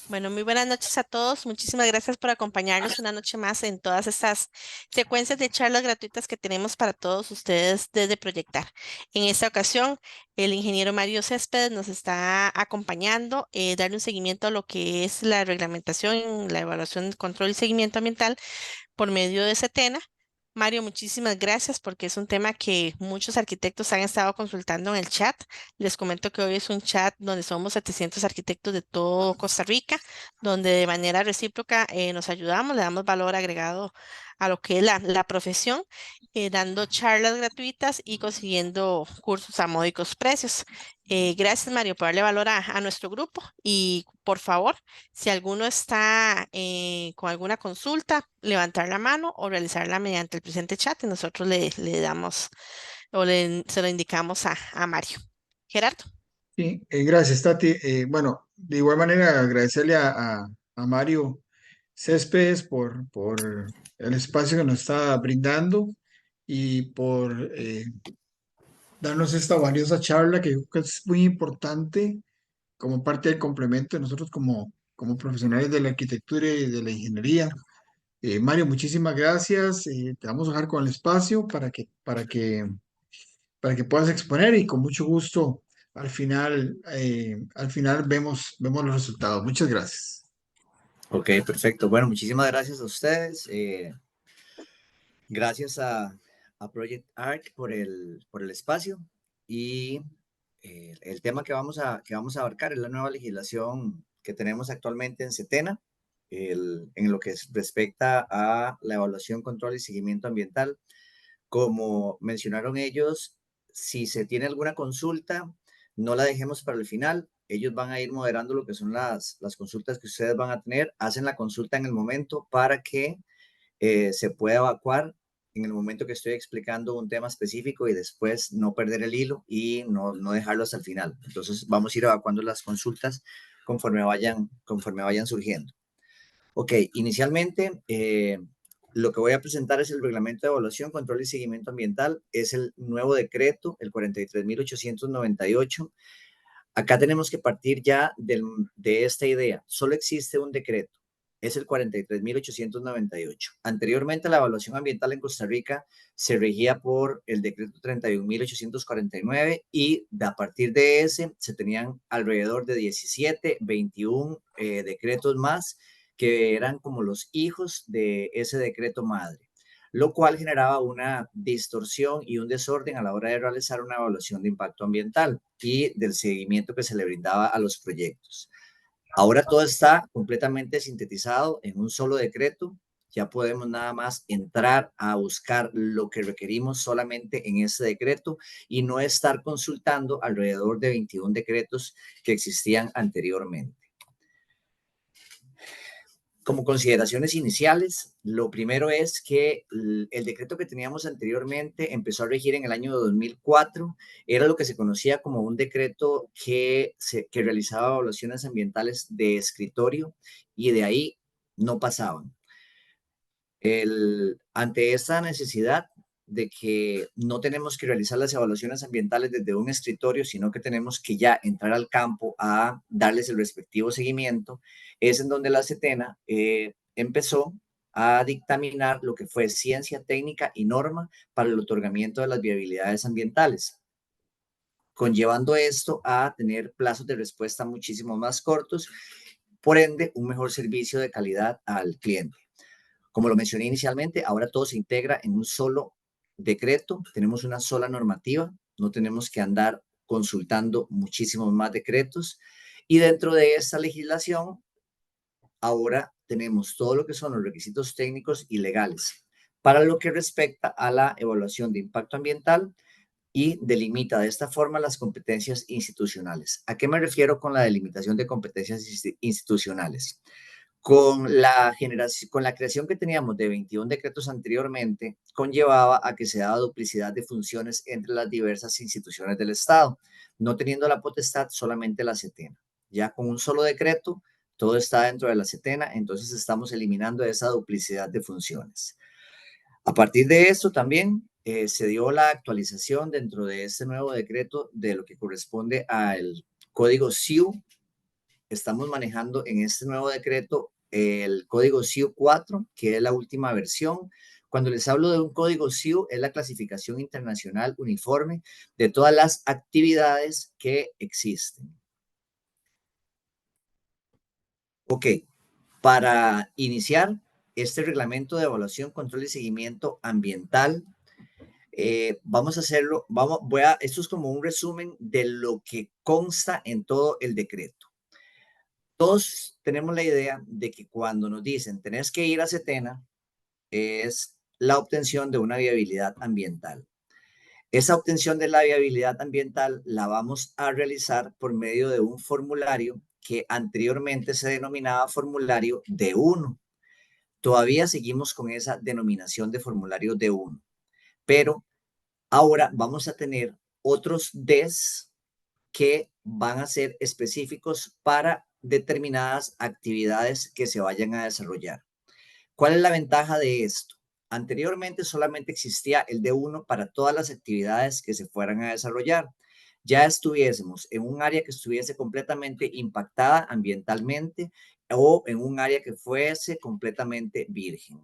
Bueno, muy buenas noches a todos. Muchísimas gracias por acompañarnos una noche más en todas estas secuencias de charlas gratuitas que tenemos para todos ustedes desde Proyectar. En esta ocasión, el ingeniero Mario Céspedes nos está acompañando, darle un seguimiento a lo que es la reglamentación, la evaluación, control y seguimiento ambiental por medio de Setena. Mario, muchísimas gracias porque es un tema que muchos arquitectos han estado consultando en el chat. Les comento que hoy es un chat donde somos 700 arquitectos de todo Costa Rica, donde de manera recíproca nos ayudamos, le damos valor agregado a lo que es la profesión, dando charlas gratuitas y consiguiendo cursos a módicos precios. Gracias, Mario, por darle valor a nuestro grupo y por favor, si alguno está con alguna consulta, levantar la mano o realizarla mediante el presente chat y nosotros le damos se lo indicamos a Mario. Gerardo. Sí, gracias, Tati. Bueno, de igual manera agradecerle a Mario Céspedes por el espacio que nos está brindando y por darnos esta valiosa charla que yo creo que es muy importante como parte del complemento de nosotros como profesionales de la arquitectura y de la ingeniería. Mario, muchísimas gracias. Te vamos a dejar con el espacio para que puedas exponer y con mucho gusto al final vemos los resultados. Muchas gracias. Ok, perfecto. Bueno, muchísimas gracias a ustedes. Gracias a Project Arc por el espacio y el tema que vamos a abarcar es la nueva legislación que tenemos actualmente en Setena, en lo que respecta a la evaluación, control y seguimiento ambiental. Como mencionaron ellos, si se tiene alguna consulta, no la dejemos para el final. Ellos van a ir moderando lo que son las consultas que ustedes van a tener. Hacen la consulta en el momento para que se puede evacuar en el momento que estoy explicando un tema específico y después no perder el hilo y no dejarlo hasta el final. Entonces vamos a ir evacuando las consultas conforme vayan surgiendo. Ok, inicialmente lo que voy a presentar es el reglamento de evaluación, control y seguimiento ambiental. Es el nuevo decreto, el 43.898. Acá tenemos que partir ya de esta idea. Solo existe un decreto, es el 43.898. Anteriormente, la evaluación ambiental en Costa Rica se regía por el decreto 31.849 y a partir de ese se tenían alrededor de 17, 21 decretos más que eran como los hijos de ese decreto madre, lo cual generaba una distorsión y un desorden a la hora de realizar una evaluación de impacto ambiental y del seguimiento que se le brindaba a los proyectos. Ahora todo está completamente sintetizado en un solo decreto. Ya podemos nada más entrar a buscar lo que requerimos solamente en ese decreto y no estar consultando alrededor de 21 decretos que existían anteriormente. Como consideraciones iniciales, lo primero es que el decreto que teníamos anteriormente empezó a regir en el año 2004. Era lo que se conocía como un decreto que realizaba evaluaciones ambientales de escritorio y de ahí no pasaban. Ante esta necesidad de que no tenemos que realizar las evaluaciones ambientales desde un escritorio, sino que tenemos que ya entrar al campo a darles el respectivo seguimiento, es en donde la Setena empezó a dictaminar lo que fue ciencia técnica y norma para el otorgamiento de las viabilidades ambientales, conllevando esto a tener plazos de respuesta muchísimo más cortos, por ende, un mejor servicio de calidad al cliente. Como lo mencioné inicialmente, ahora todo se integra en un solo decreto, tenemos una sola normativa, no tenemos que andar consultando muchísimos más decretos y dentro de esta legislación ahora tenemos todo lo que son los requisitos técnicos y legales para lo que respecta a la evaluación de impacto ambiental y delimita de esta forma las competencias institucionales. ¿A qué me refiero con la delimitación de competencias institucionales? Con la creación que teníamos de 21 decretos anteriormente, conllevaba a que se daba duplicidad de funciones entre las diversas instituciones del Estado, no teniendo la potestad solamente la Setena. Ya con un solo decreto, todo está dentro de la Setena, entonces estamos eliminando esa duplicidad de funciones. A partir de esto también se dio la actualización dentro de este nuevo decreto de lo que corresponde al código SIU estamos manejando en este nuevo decreto el código CIU 4, que es la última versión. Cuando les hablo de un código CIU, es la clasificación internacional uniforme de todas las actividades que existen. Ok, para iniciar este reglamento de evaluación, control y seguimiento ambiental, vamos a hacerlo, esto es como un resumen de lo que consta en todo el decreto. Todos tenemos la idea de que cuando nos dicen tenés que ir a Setena, es la obtención de una viabilidad ambiental. Esa obtención de la viabilidad ambiental la vamos a realizar por medio de un formulario que anteriormente se denominaba formulario D1. Todavía seguimos con esa denominación de formulario D1, pero ahora vamos a tener otros Ds que van a ser específicos para determinadas actividades que se vayan a desarrollar. ¿Cuál es la ventaja de esto? Anteriormente solamente existía el D1 para todas las actividades que se fueran a desarrollar. Ya estuviésemos en un área que estuviese completamente impactada ambientalmente o en un área que fuese completamente virgen.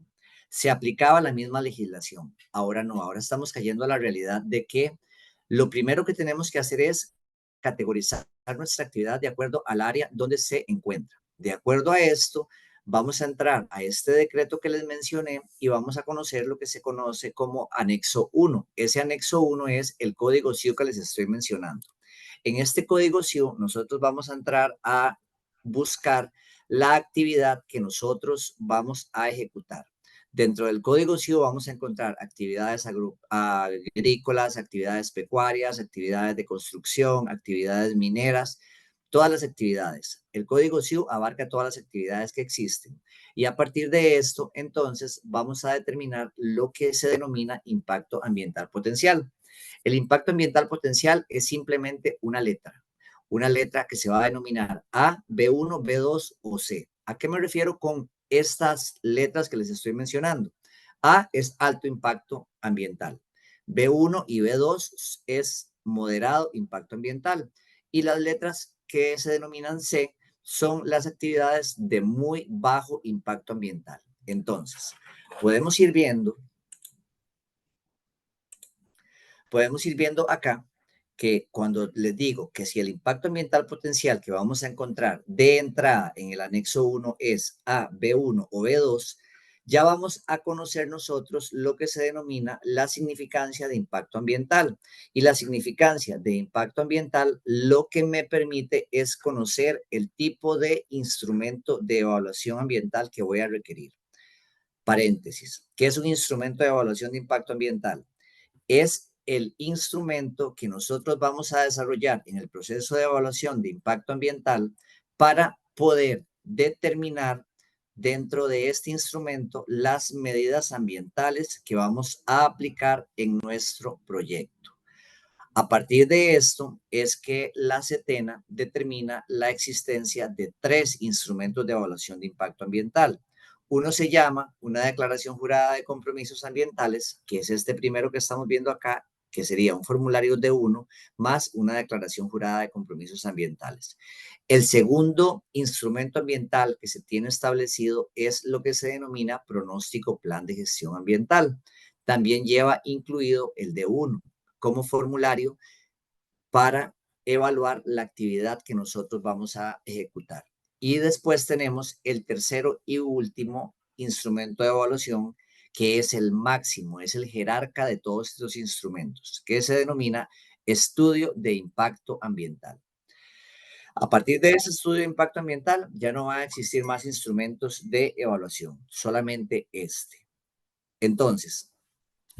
Se aplicaba la misma legislación. Ahora no, ahora estamos cayendo a la realidad de que lo primero que tenemos que hacer es categorizar nuestra actividad de acuerdo al área donde se encuentra. De acuerdo a esto, vamos a entrar a este decreto que les mencioné y vamos a conocer lo que se conoce como anexo 1. Ese anexo 1 es el código CIU que les estoy mencionando. En este código CIU nosotros vamos a entrar a buscar la actividad que nosotros vamos a ejecutar. Dentro del código CIU vamos a encontrar actividades agrícolas, actividades pecuarias, actividades de construcción, actividades mineras, todas las actividades. El código CIU abarca todas las actividades que existen. Y a partir de esto, entonces, vamos a determinar lo que se denomina impacto ambiental potencial. El impacto ambiental potencial es simplemente una letra que se va a denominar A, B1, B2 o C. ¿A qué me refiero con estas letras que les estoy mencionando? A es alto impacto ambiental. B1 y B2 es moderado impacto ambiental. Y las letras que se denominan C son las actividades de muy bajo impacto ambiental. Entonces, podemos ir viendo acá que cuando les digo que si el impacto ambiental potencial que vamos a encontrar de entrada en el anexo 1 es A, B1 o B2, ya vamos a conocer nosotros lo que se denomina la significancia de impacto ambiental. Y la significancia de impacto ambiental lo que me permite es conocer el tipo de instrumento de evaluación ambiental que voy a requerir. Paréntesis, ¿qué es un instrumento de evaluación de impacto ambiental? Es el instrumento que nosotros vamos a desarrollar en el proceso de evaluación de impacto ambiental para poder determinar dentro de este instrumento las medidas ambientales que vamos a aplicar en nuestro proyecto. A partir de esto es que la Setena determina la existencia de 3 instrumentos de evaluación de impacto ambiental. Uno se llama una declaración jurada de compromisos ambientales, que es este primero que estamos viendo acá, que sería un formulario D1 más una declaración jurada de compromisos ambientales. El segundo instrumento ambiental que se tiene establecido es lo que se denomina pronóstico plan de gestión ambiental. También lleva incluido el D1 como formulario para evaluar la actividad que nosotros vamos a ejecutar. Y después tenemos el tercero y último instrumento de evaluación, que es el máximo, es el jerarca de todos estos instrumentos, que se denomina estudio de impacto ambiental. A partir de ese estudio de impacto ambiental, ya no van a existir más instrumentos de evaluación, solamente este. Entonces,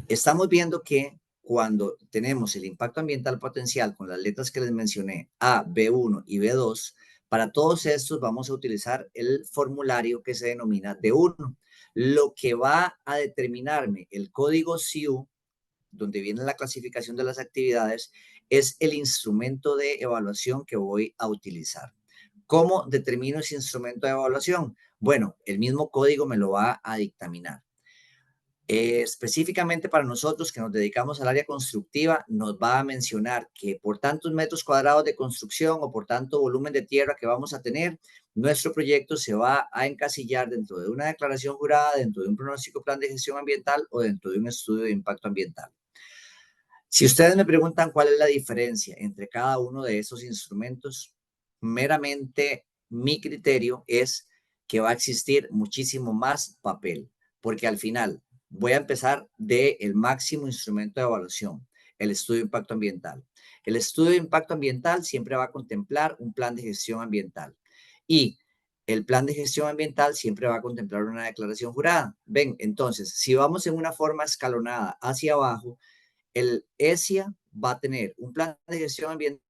estamos viendo que cuando tenemos el impacto ambiental potencial con las letras que les mencioné, A, B1 y B2, para todos estos vamos a utilizar el formulario que se denomina D1. Lo que va a determinarme el código CIU, donde viene la clasificación de las actividades, es el instrumento de evaluación que voy a utilizar. ¿Cómo determino ese instrumento de evaluación? Bueno, el mismo código me lo va a dictaminar. Específicamente para nosotros que nos dedicamos al área constructiva, nos va a mencionar que por tantos metros cuadrados de construcción o por tanto volumen de tierra que vamos a tener, nuestro proyecto se va a encasillar dentro de una declaración jurada, dentro de un pronóstico plan de gestión ambiental o dentro de un estudio de impacto ambiental. Si ustedes me preguntan cuál es la diferencia entre cada uno de esos instrumentos, meramente mi criterio es que va a existir muchísimo más papel, porque al final voy a empezar del máximo instrumento de evaluación, el estudio de impacto ambiental. El estudio de impacto ambiental siempre va a contemplar un plan de gestión ambiental y el plan de gestión ambiental siempre va a contemplar una declaración jurada. Ven, entonces, si vamos en una forma escalonada hacia abajo, el ESIA va a tener un plan de gestión ambiental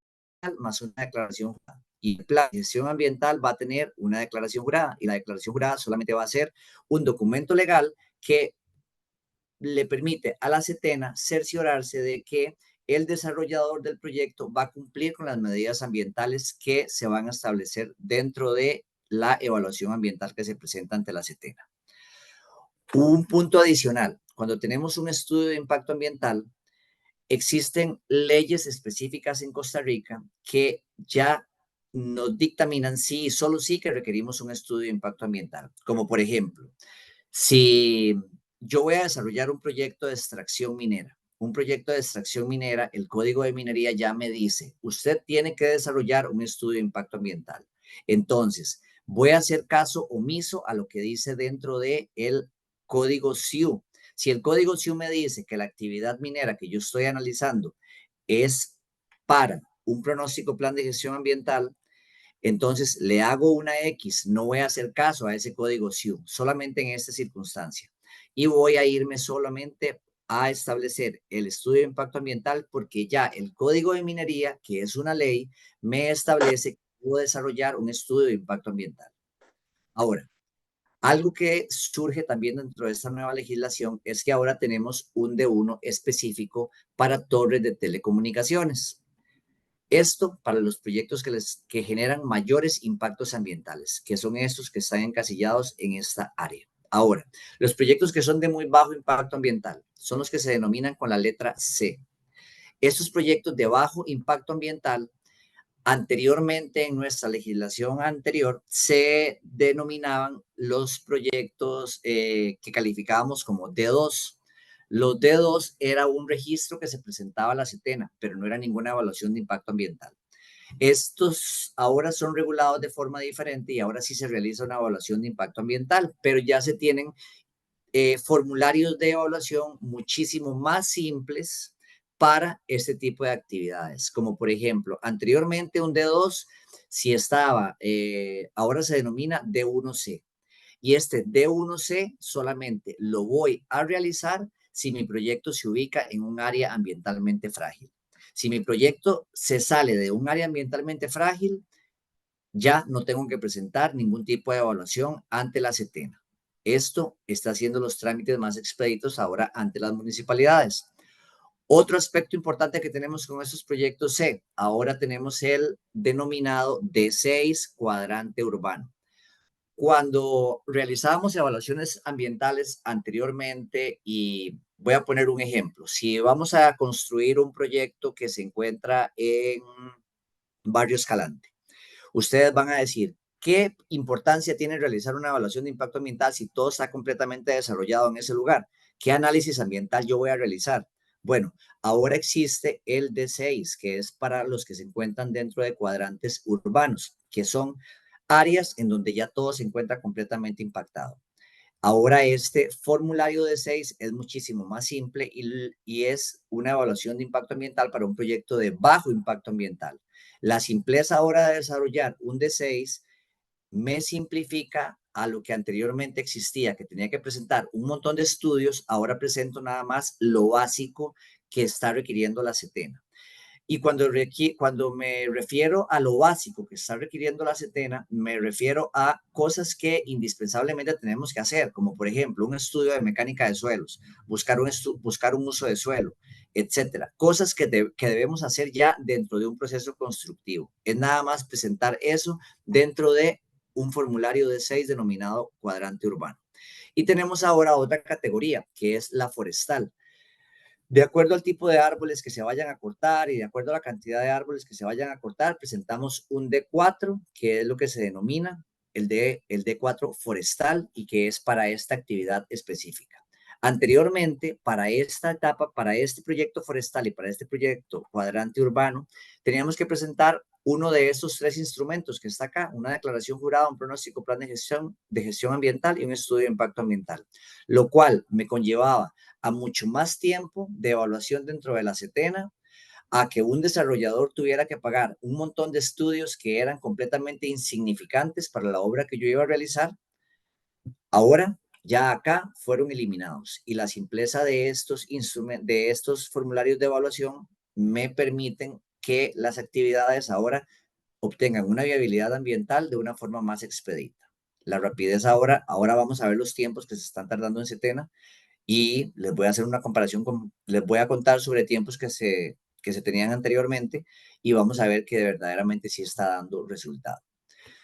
más una declaración jurada. Y el plan de gestión ambiental va a tener una declaración jurada. Y la declaración jurada solamente va a ser un documento legal que le permite a la CETENA cerciorarse de que el desarrollador del proyecto va a cumplir con las medidas ambientales que se van a establecer dentro de la evaluación ambiental que se presenta ante la CETENA. Un punto adicional, cuando tenemos un estudio de impacto ambiental, existen leyes específicas en Costa Rica que ya nos dictaminan sí y solo sí que requerimos un estudio de impacto ambiental. Como por ejemplo, si yo voy a desarrollar un proyecto de extracción minera, el Código de Minería ya me dice, usted tiene que desarrollar un estudio de impacto ambiental. Entonces, voy a hacer caso omiso a lo que dice dentro de el Código SIU. Si el Código SIU me dice que la actividad minera que yo estoy analizando es para un pronóstico plan de gestión ambiental, entonces le hago una X, no voy a hacer caso a ese código SIU, solamente en esta circunstancia. Y voy a irme solamente a establecer el estudio de impacto ambiental porque ya el código de minería, que es una ley, me establece que debo desarrollar un estudio de impacto ambiental. Ahora, algo que surge también dentro de esta nueva legislación es que ahora tenemos un D1 específico para torres de telecomunicaciones. Esto para los proyectos que generan mayores impactos ambientales, que son estos que están encasillados en esta área. Ahora, los proyectos que son de muy bajo impacto ambiental son los que se denominan con la letra C. Estos proyectos de bajo impacto ambiental, anteriormente en nuestra legislación anterior, se denominaban los proyectos que calificábamos como D2. Los D2 era un registro que se presentaba a la CETENA, pero no era ninguna evaluación de impacto ambiental. Estos ahora son regulados de forma diferente y ahora sí se realiza una evaluación de impacto ambiental, pero ya se tienen formularios de evaluación muchísimo más simples para este tipo de actividades. Como por ejemplo, anteriormente un D2, si estaba, ahora se denomina D1C. Y este D1C solamente lo voy a realizar si mi proyecto se ubica en un área ambientalmente frágil. Si mi proyecto se sale de un área ambientalmente frágil, ya no tengo que presentar ningún tipo de evaluación ante la CETENA. Esto está haciendo los trámites más expeditos ahora ante las municipalidades. Otro aspecto importante que tenemos con estos proyectos C, ahora tenemos el denominado D6 cuadrante urbano. Cuando realizábamos evaluaciones ambientales anteriormente, y voy a poner un ejemplo, si vamos a construir un proyecto que se encuentra en Barrio Escalante, ustedes van a decir, ¿qué importancia tiene realizar una evaluación de impacto ambiental si todo está completamente desarrollado en ese lugar? ¿Qué análisis ambiental yo voy a realizar? Bueno, ahora existe el D6, que es para los que se encuentran dentro de cuadrantes urbanos, que son áreas en donde ya todo se encuentra completamente impactado. Ahora este formulario de 6 es muchísimo más simple y es una evaluación de impacto ambiental para un proyecto de bajo impacto ambiental. La simpleza ahora de desarrollar un D6 me simplifica a lo que anteriormente existía, que tenía que presentar un montón de estudios, ahora presento nada más lo básico que está requiriendo la CETENA. Y cuando me refiero a lo básico que está requiriendo la CETENA, me refiero a cosas que indispensablemente tenemos que hacer, como por ejemplo un estudio de mecánica de suelos, buscar un uso de suelo, etcétera. Cosas que debemos hacer ya dentro de un proceso constructivo. Es nada más presentar eso dentro de un formulario de 6 denominado cuadrante urbano. Y tenemos ahora otra categoría, que es la forestal. De acuerdo al tipo de árboles que se vayan a cortar y de acuerdo a la cantidad de árboles que se vayan a cortar, presentamos un D4, que es lo que se denomina el D4 forestal y que es para esta actividad específica. Anteriormente, para esta etapa, para este proyecto forestal y para este proyecto cuadrante urbano, teníamos que presentar uno de estos 3 instrumentos que está acá, una declaración jurada, un pronóstico, plan de gestión ambiental y un estudio de impacto ambiental, lo cual me conllevaba a mucho más tiempo de evaluación dentro de la CETENA, a que un desarrollador tuviera que pagar un montón de estudios que eran completamente insignificantes para la obra que yo iba a realizar. Ahora ya acá fueron eliminados y la simpleza de estos instrumentos, de estos formularios de evaluación me permiten que las actividades ahora obtengan una viabilidad ambiental de una forma más expedita. La rapidez ahora vamos a ver los tiempos que se están tardando en CETENA y les voy a hacer una comparación les voy a contar sobre tiempos que se tenían anteriormente y vamos a ver que verdaderamente sí está dando resultado.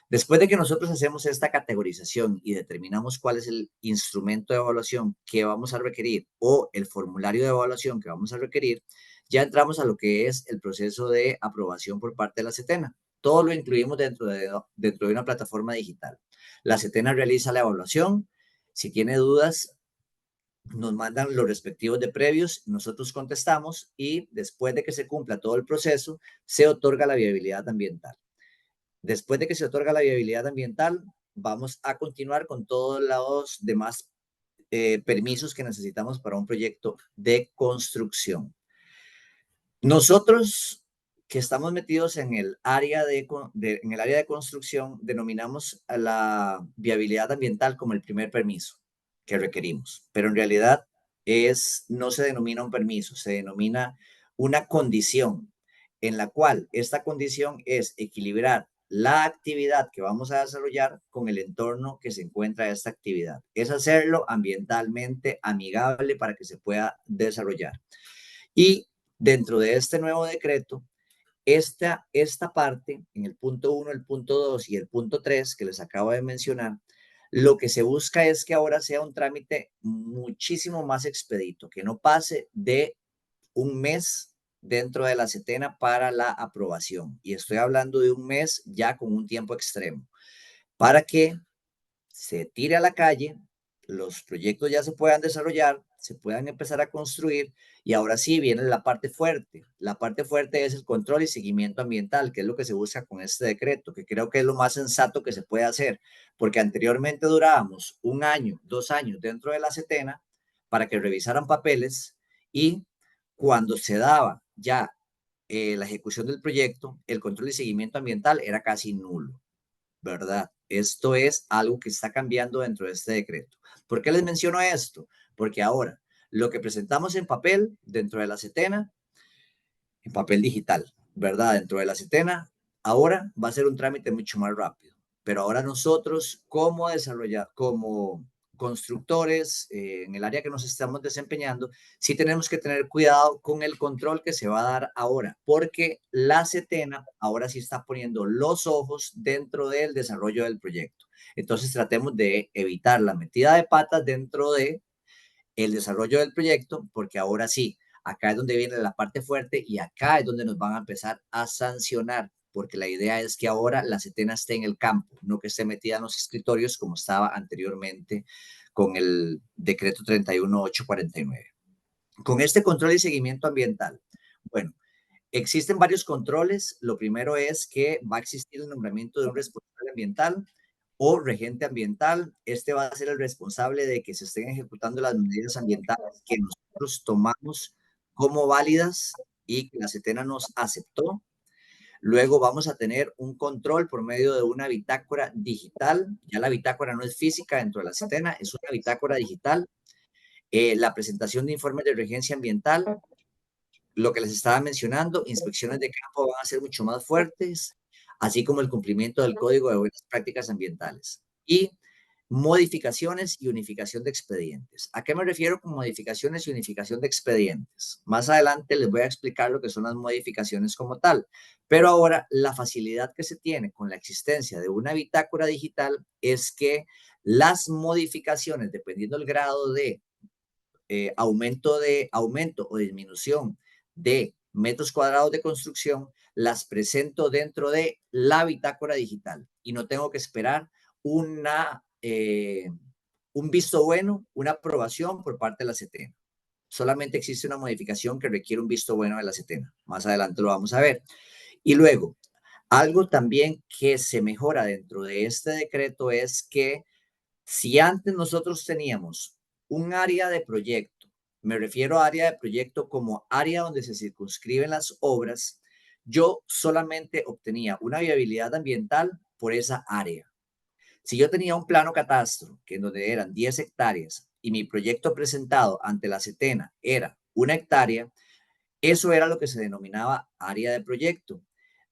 Después de que nosotros hacemos esta categorización y determinamos cuál es el instrumento de evaluación que vamos a requerir o el formulario de evaluación que vamos a requerir, ya entramos a lo que es el proceso de aprobación por parte de la CETENA. Todo lo incluimos dentro de una plataforma digital. La CETENA realiza la evaluación. Si tiene dudas, nos mandan los respectivos de previos, nosotros contestamos y después de que se cumpla todo el proceso, se otorga la viabilidad ambiental. Después de que se otorga la viabilidad ambiental, vamos a continuar con todos los demás permisos que necesitamos para un proyecto de construcción. Nosotros que estamos metidos en el área de construcción, denominamos a la viabilidad ambiental como el primer permiso que requerimos, pero en realidad no se denomina un permiso, se denomina una condición en la cual esta condición es equilibrar la actividad que vamos a desarrollar con el entorno que se encuentra esta actividad. Es hacerlo ambientalmente amigable para que se pueda desarrollar. Y dentro de este nuevo decreto, esta parte, en el punto 1, el punto 2 y el punto 3 que les acabo de mencionar, lo que se busca es que ahora sea un trámite muchísimo más expedito, que no pase de un mes dentro de la CETENA para la aprobación. Y estoy hablando de un mes ya con un tiempo extremo, para que se tire a la calle, los proyectos ya se puedan desarrollar, se puedan empezar a construir y ahora sí viene la parte fuerte. La parte fuerte es el control y seguimiento ambiental, que es lo que se busca con este decreto, que creo que es lo más sensato que se puede hacer, porque anteriormente durábamos 1 año, 2 años dentro de la CETENA para que revisaran papeles y cuando se daba ya la ejecución del proyecto, el control y seguimiento ambiental era casi nulo. ¿Verdad? Esto es algo que está cambiando dentro de este decreto. ¿Por qué les menciono esto? Porque ahora lo que presentamos en papel dentro de la CETENA, en papel digital, ¿verdad? Dentro de la CETENA, ahora va a ser un trámite mucho más rápido. Pero ahora nosotros, como como constructores en el área que nos estamos desempeñando, sí tenemos que tener cuidado con el control que se va a dar ahora, porque la CETENA ahora sí está poniendo los ojos dentro del desarrollo del proyecto. Entonces tratemos de evitar la metida de patas dentro de el desarrollo del proyecto, porque ahora sí, acá es donde viene la parte fuerte y acá es donde nos van a empezar a sancionar, porque la idea es que ahora la CETENA esté en el campo, no que esté metida en los escritorios como estaba anteriormente con el decreto 31849. Con este control y seguimiento ambiental, bueno, existen varios controles. Lo primero es que va a existir el nombramiento de un responsable ambiental o regente ambiental. Este va a ser el responsable de que se estén ejecutando las medidas ambientales que nosotros tomamos como válidas y que la CETENA nos aceptó. Luego vamos a tener un control por medio de una bitácora digital. Ya la bitácora no es física dentro de la CETENA, es una bitácora digital. La presentación de informes de regencia ambiental, lo que les estaba mencionando, inspecciones de campo van a ser mucho más fuertes, así como el cumplimiento del Código de Buenas Prácticas Ambientales. Y modificaciones y unificación de expedientes. ¿A qué me refiero con modificaciones y unificación de expedientes? Más adelante les voy a explicar lo que son las modificaciones como tal, pero ahora la facilidad que se tiene con la existencia de una bitácora digital es que Las modificaciones, dependiendo del grado de aumento o disminución de metros cuadrados de construcción, las presento dentro de la bitácora digital y no tengo que esperar un visto bueno, una aprobación por parte de la CETENA. Solamente existe una modificación que requiere un visto bueno de la CETENA. Más adelante lo vamos a ver. Y luego, algo también que se mejora dentro de este decreto es que si antes nosotros teníamos un área de proyecto, me refiero a área de proyecto como área donde se circunscriben las obras, yo solamente obtenía una viabilidad ambiental por esa área. Si yo tenía un plano catastro, que en donde eran 10 hectáreas, y mi proyecto presentado ante la CETENA era 1 hectárea, eso era lo que se denominaba área de proyecto.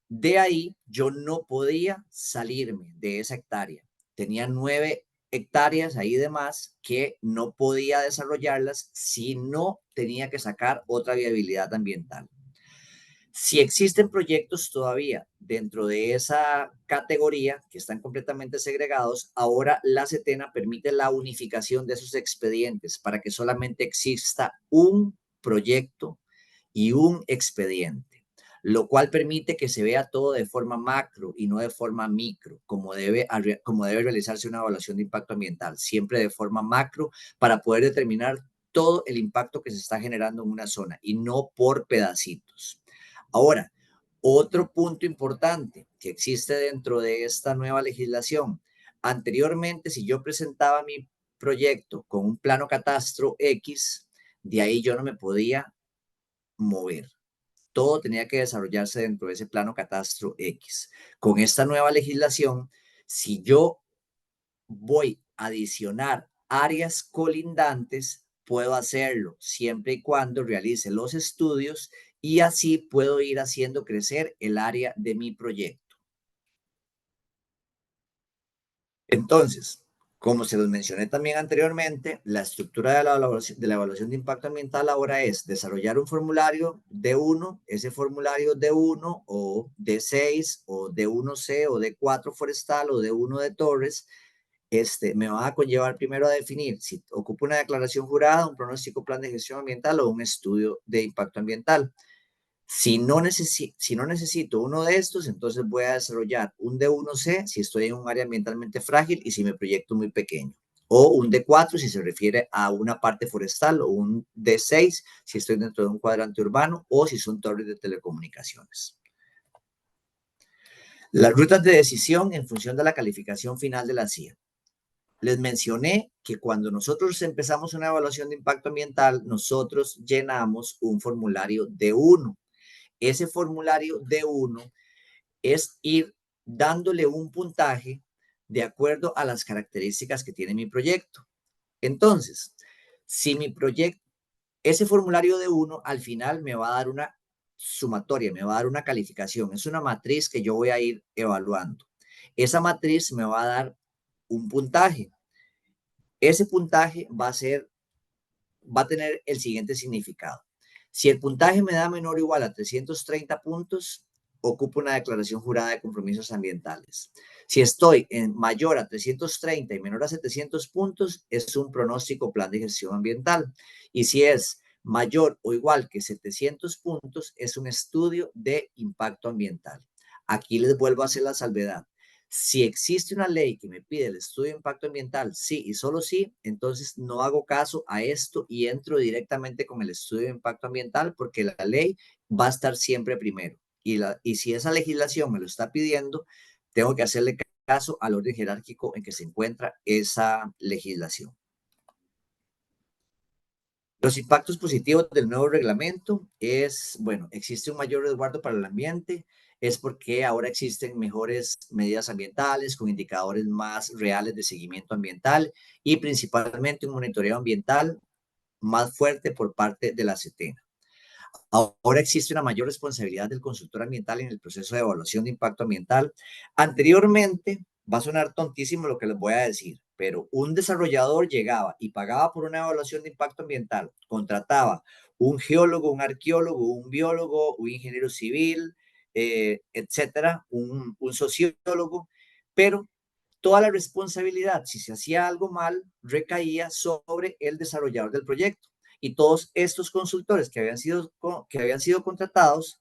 De ahí yo no podía salirme de esa hectárea. Tenía 9 hectáreas ahí de más que no podía desarrollarlas si no tenía que sacar otra viabilidad ambiental. Si existen proyectos todavía dentro de esa categoría que están completamente segregados, ahora la CETENA permite la unificación de esos expedientes para que solamente exista un proyecto y un expediente, lo cual permite que se vea todo de forma macro y no de forma micro, como debe realizarse una evaluación de impacto ambiental, siempre de forma macro para poder determinar todo el impacto que se está generando en una zona y no por pedacitos. Ahora, otro punto importante que existe dentro de esta nueva legislación. Anteriormente, si yo presentaba mi proyecto con un plano catastro X, de ahí yo no me podía mover. Todo tenía que desarrollarse dentro de ese plano catastro X. Con esta nueva legislación, si yo voy a adicionar áreas colindantes, puedo hacerlo siempre y cuando realice los estudios y así puedo ir haciendo crecer el área de mi proyecto. Entonces, como se los mencioné también anteriormente, la estructura de la evaluación de impacto ambiental ahora es desarrollar un formulario D1, ese formulario D1 o D6 o D1C o D4 forestal o D1 de torres, me va a conllevar primero a definir si ocupo una declaración jurada, un pronóstico plan de gestión ambiental o un estudio de impacto ambiental. Si no necesito uno de estos, entonces voy a desarrollar un D1C si estoy en un área ambientalmente frágil y si mi proyecto es muy pequeño. O un D4 si se refiere a una parte forestal, o un D6 si estoy dentro de un cuadrante urbano o si son torres de telecomunicaciones. Las rutas de decisión en función de la calificación final de la CIA. Les mencioné que cuando nosotros empezamos una evaluación de impacto ambiental, nosotros llenamos un formulario D1. Ese formulario D1 es ir dándole un puntaje de acuerdo a las características que tiene mi proyecto. Entonces, si mi proyecto, ese formulario D1 al final me va a dar una sumatoria, me va a dar una calificación. Es una matriz que yo voy a ir evaluando. Esa matriz me va a dar un puntaje. Ese puntaje va a tener el siguiente significado. Si el puntaje me da menor o igual a 330 puntos, ocupo una declaración jurada de compromisos ambientales. Si estoy en mayor a 330 y menor a 700 puntos, es un pronóstico plan de gestión ambiental. Y si es mayor o igual que 700 puntos, es un estudio de impacto ambiental. Aquí les vuelvo a hacer la salvedad. Si existe una ley que me pide el estudio de impacto ambiental, sí y solo sí, entonces no hago caso a esto y entro directamente con el estudio de impacto ambiental porque la ley va a estar siempre primero. Y si esa legislación me lo está pidiendo, tengo que hacerle caso al orden jerárquico en que se encuentra esa legislación. Los impactos positivos del nuevo reglamento es, bueno, existe un mayor resguardo para el ambiente, es porque ahora existen mejores medidas ambientales con indicadores más reales de seguimiento ambiental y principalmente un monitoreo ambiental más fuerte por parte de la CETENA. Ahora existe una mayor responsabilidad del consultor ambiental en el proceso de evaluación de impacto ambiental. Anteriormente, va a sonar tontísimo lo que les voy a decir, pero un desarrollador llegaba y pagaba por una evaluación de impacto ambiental, contrataba un geólogo, un arqueólogo, un biólogo, un ingeniero civil, etcétera, un sociólogo, pero toda la responsabilidad, si se hacía algo mal, recaía sobre el desarrollador del proyecto. Y todos estos consultores que habían sido contratados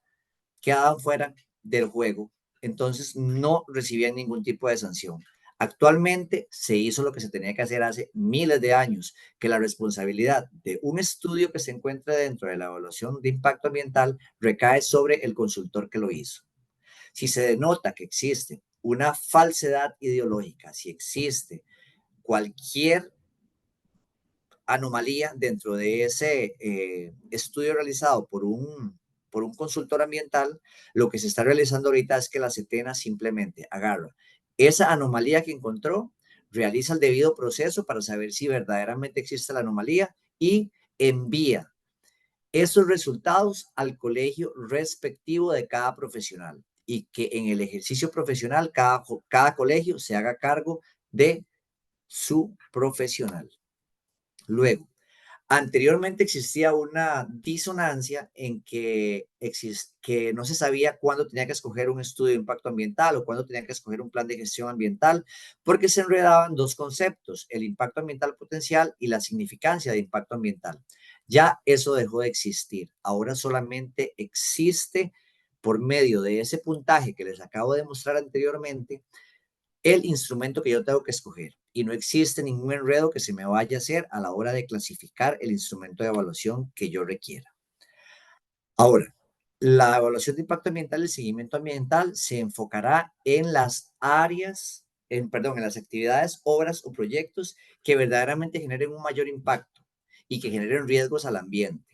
quedaban fuera del juego. Entonces no recibían ningún tipo de sanción. Actualmente se hizo lo que se tenía que hacer hace miles de años, que la responsabilidad de un estudio que se encuentra dentro de la evaluación de impacto ambiental recae sobre el consultor que lo hizo. Si se denota que existe una falsedad ideológica, si existe cualquier anomalía dentro de ese estudio realizado por un consultor ambiental, lo que se está realizando ahorita es que la CETENA simplemente agarra esa anomalía que encontró, realiza el debido proceso para saber si verdaderamente existe la anomalía y envía esos resultados al colegio respectivo de cada profesional y que en el ejercicio profesional cada colegio se haga cargo de su profesional. Luego, anteriormente existía una disonancia en que no se sabía cuándo tenía que escoger un estudio de impacto ambiental o cuándo tenía que escoger un plan de gestión ambiental, porque se enredaban dos conceptos, el impacto ambiental potencial y la significancia de impacto ambiental. Ya eso dejó de existir. Ahora solamente existe por medio de ese puntaje que les acabo de mostrar anteriormente, el instrumento que yo tengo que escoger y no existe ningún enredo que se me vaya a hacer a la hora de clasificar el instrumento de evaluación que yo requiera. Ahora, la evaluación de impacto ambiental y el seguimiento ambiental se enfocará en las áreas, en las actividades, obras o proyectos que verdaderamente generen un mayor impacto y que generen riesgos al ambiente.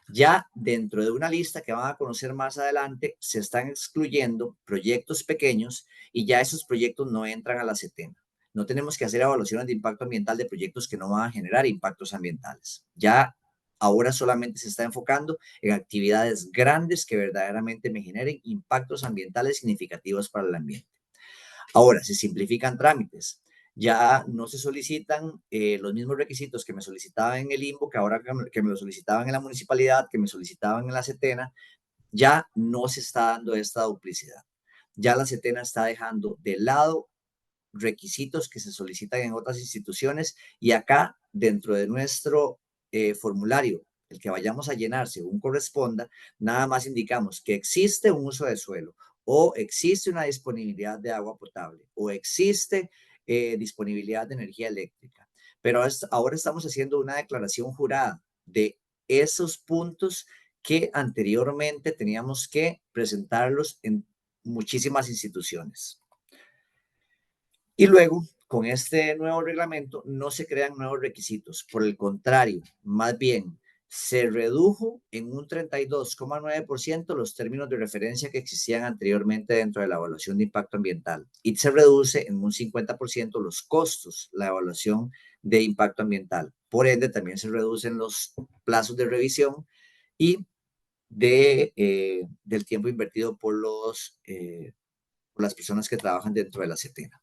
Ya dentro de una lista que van a conocer más adelante, se están excluyendo proyectos pequeños y ya esos proyectos no entran a la CETENA. No tenemos que hacer evaluaciones de impacto ambiental de proyectos que no van a generar impactos ambientales. Ya ahora solamente se está enfocando en actividades grandes que verdaderamente me generen impactos ambientales significativos para el ambiente. Ahora, se simplifican trámites. Ya no se solicitan los mismos requisitos que me solicitaban en el INVO, que ahora que me lo solicitaban en la municipalidad, que me solicitaban en la CETENA, ya no se está dando esta duplicidad. Ya la CETENA está dejando de lado requisitos que se solicitan en otras instituciones y acá dentro de nuestro formulario, el que vayamos a llenar según corresponda, nada más indicamos que existe un uso de suelo o existe una disponibilidad de agua potable o existe disponibilidad de energía eléctrica. Pero ahora estamos haciendo una declaración jurada de esos puntos que anteriormente teníamos que presentarlos en muchísimas instituciones. Y luego, con este nuevo reglamento, no se crean nuevos requisitos. Por el contrario, más bien, se redujo en un 32,9% los términos de referencia que existían anteriormente dentro de la evaluación de impacto ambiental y se reduce en un 50% los costos, la evaluación de impacto ambiental. Por ende, también se reducen los plazos de revisión y del tiempo invertido por las personas que trabajan dentro de la CETENA.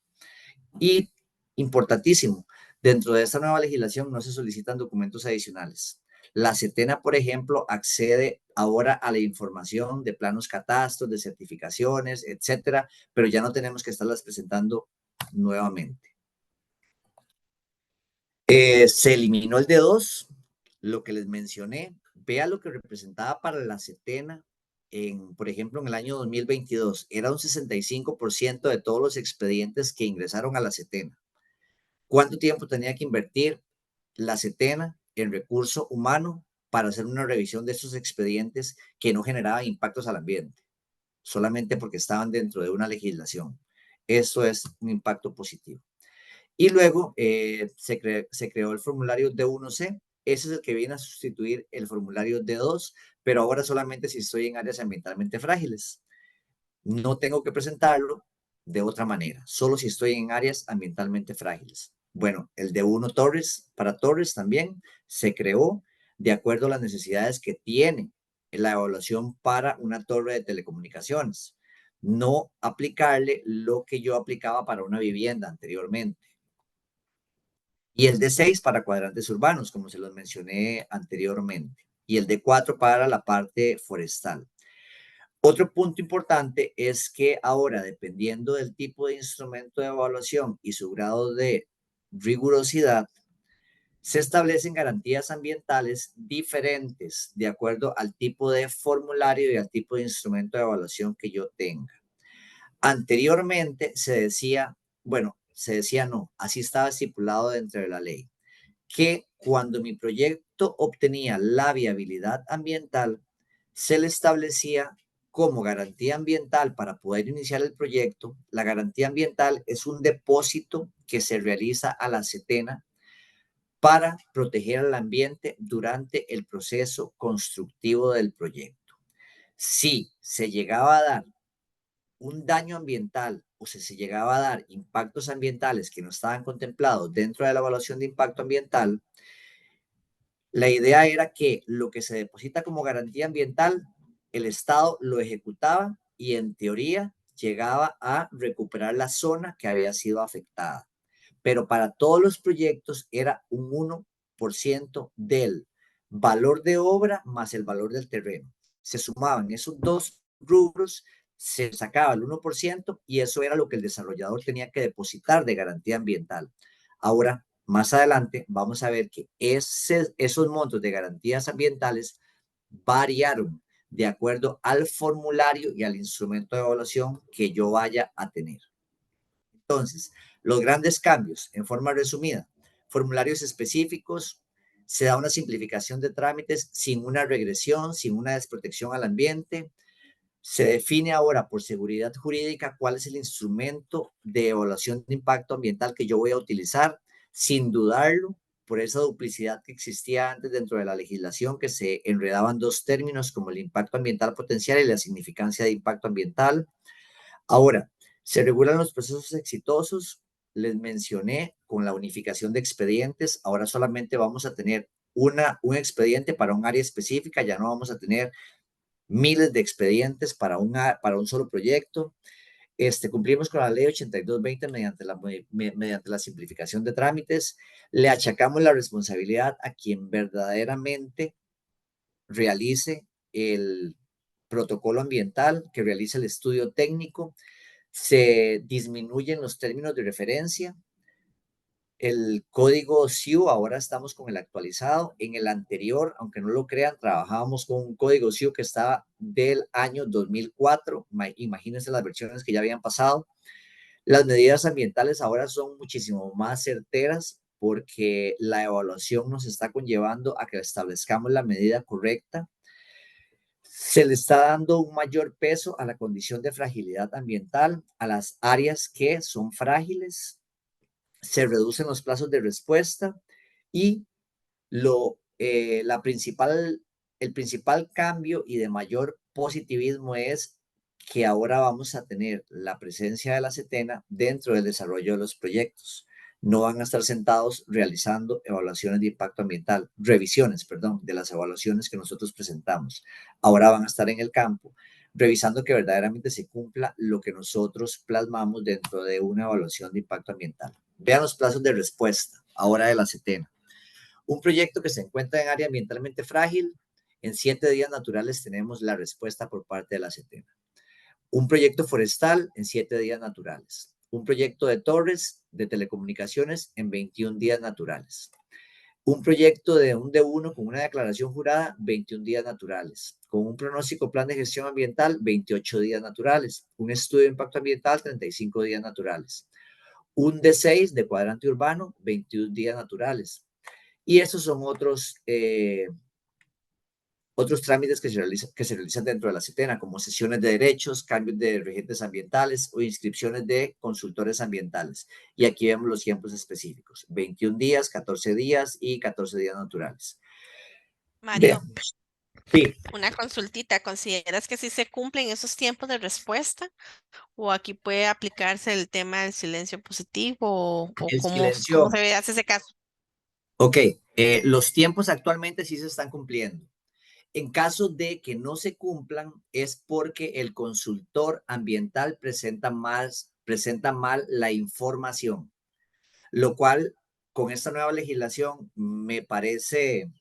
Y importantísimo, dentro de esta nueva legislación no se solicitan documentos adicionales. La CETENA, por ejemplo, accede ahora a la información de planos catastros, de certificaciones, etcétera, pero ya no tenemos que estarlas presentando nuevamente. Se eliminó el D2, lo que les mencioné. Vea lo que representaba para la CETENA, por ejemplo, en el año 2022. Era un 65% de todos los expedientes que ingresaron a la CETENA. ¿Cuánto tiempo tenía que invertir la CETENA en recurso humano para hacer una revisión de estos expedientes que no generaban impactos al ambiente, solamente porque estaban dentro de una legislación? Eso es un impacto positivo. Y luego se creó el formulario D1C. Ese es el que viene a sustituir el formulario D2, pero ahora solamente si estoy en áreas ambientalmente frágiles. No tengo que presentarlo de otra manera, solo si estoy en áreas ambientalmente frágiles. Bueno, el D1 Torres, para Torres también se creó de acuerdo a las necesidades que tiene la evaluación para una torre de telecomunicaciones. No aplicarle lo que yo aplicaba para una vivienda anteriormente. Y el D6 para cuadrantes urbanos, como se los mencioné anteriormente. Y el D4 para la parte forestal. Otro punto importante es que ahora, dependiendo del tipo de instrumento de evaluación y su grado de rigurosidad, se establecen garantías ambientales diferentes de acuerdo al tipo de formulario y al tipo de instrumento de evaluación que yo tenga. Anteriormente se decía, bueno, se decía no, así estaba estipulado dentro de la ley, que cuando mi proyecto obtenía la viabilidad ambiental, se le establecía como garantía ambiental para poder iniciar el proyecto. La garantía ambiental es un depósito que se realiza a la SETENA para proteger al ambiente durante el proceso constructivo del proyecto. Si se llegaba a dar un daño ambiental o si se llegaba a dar impactos ambientales que no estaban contemplados dentro de la evaluación de impacto ambiental, la idea era que lo que se deposita como garantía ambiental, el Estado lo ejecutaba y en teoría llegaba a recuperar la zona que había sido afectada. Pero para todos los proyectos era un 1% del valor de obra más el valor del terreno. Se sumaban esos dos rubros, se sacaba el 1% y eso era lo que el desarrollador tenía que depositar de garantía ambiental. Ahora, más adelante, vamos a ver que esos montos de garantías ambientales variaron de acuerdo al formulario y al instrumento de evaluación que yo vaya a tener. Entonces, los grandes cambios, en forma resumida, formularios específicos, se da una simplificación de trámites sin una regresión, sin una desprotección al ambiente. Se define ahora por seguridad jurídica cuál es el instrumento de evaluación de impacto ambiental que yo voy a utilizar, sin dudarlo, por esa duplicidad que existía antes dentro de la legislación, que se enredaban dos términos como el impacto ambiental potencial y la significancia de impacto ambiental. Ahora, se regulan los procesos exitosos. Les mencioné con la unificación de expedientes. Ahora solamente vamos a tener un expediente para un área específica. Ya no vamos a tener miles de expedientes para un solo proyecto. Cumplimos con la ley 8220 mediante la simplificación de trámites. Le achacamos la responsabilidad a quien verdaderamente realice el protocolo ambiental, que realice el estudio técnico. Se disminuyen los términos de referencia. El código SIU, ahora estamos con el actualizado. En el anterior, aunque no lo crean, trabajábamos con un código SIU que estaba del año 2004. Imagínense las versiones que ya habían pasado. Las medidas ambientales ahora son muchísimo más certeras porque la evaluación nos está conllevando a que establezcamos la medida correcta. Se le está dando un mayor peso a la condición de fragilidad ambiental, a las áreas que son frágiles. Se reducen los plazos de respuesta y el principal cambio y de mayor positivismo es que ahora vamos a tener la presencia de la SETENA dentro del desarrollo de los proyectos. No van a estar sentados realizando evaluaciones de impacto ambiental, revisiones, perdón, de las evaluaciones que nosotros presentamos. Ahora van a estar en el campo revisando que verdaderamente se cumpla lo que nosotros plasmamos dentro de una evaluación de impacto ambiental. Vean los plazos de respuesta ahora de la SETENA. Un proyecto que se encuentra en área ambientalmente frágil, en 7 días naturales tenemos la respuesta por parte de la SETENA. Un proyecto forestal en 7 días naturales. Un proyecto de torres de telecomunicaciones en 21 días naturales. Un proyecto de un D1 con una declaración jurada, 21 días naturales. Con un pronóstico plan de gestión ambiental, 28 días naturales. Un estudio de impacto ambiental, 35 días naturales. Un D6 de cuadrante urbano, 21 días naturales. Y esos son otros trámites que se realizan dentro de la SETENA, como sesiones de derechos, cambios de regentes ambientales o inscripciones de consultores ambientales. Y aquí vemos los tiempos específicos, 21 días, 14 días y 14 días naturales. Mario, Sí, una consultita. ¿Consideras que sí se cumplen esos tiempos de respuesta? ¿O aquí puede aplicarse el tema del silencio positivo? ¿O el cómo silencio. se hace ese caso? Ok, los tiempos actualmente sí se están cumpliendo. En caso de que no se cumplan, es porque el consultor ambiental presenta mal la información, lo cual con esta nueva legislación me parece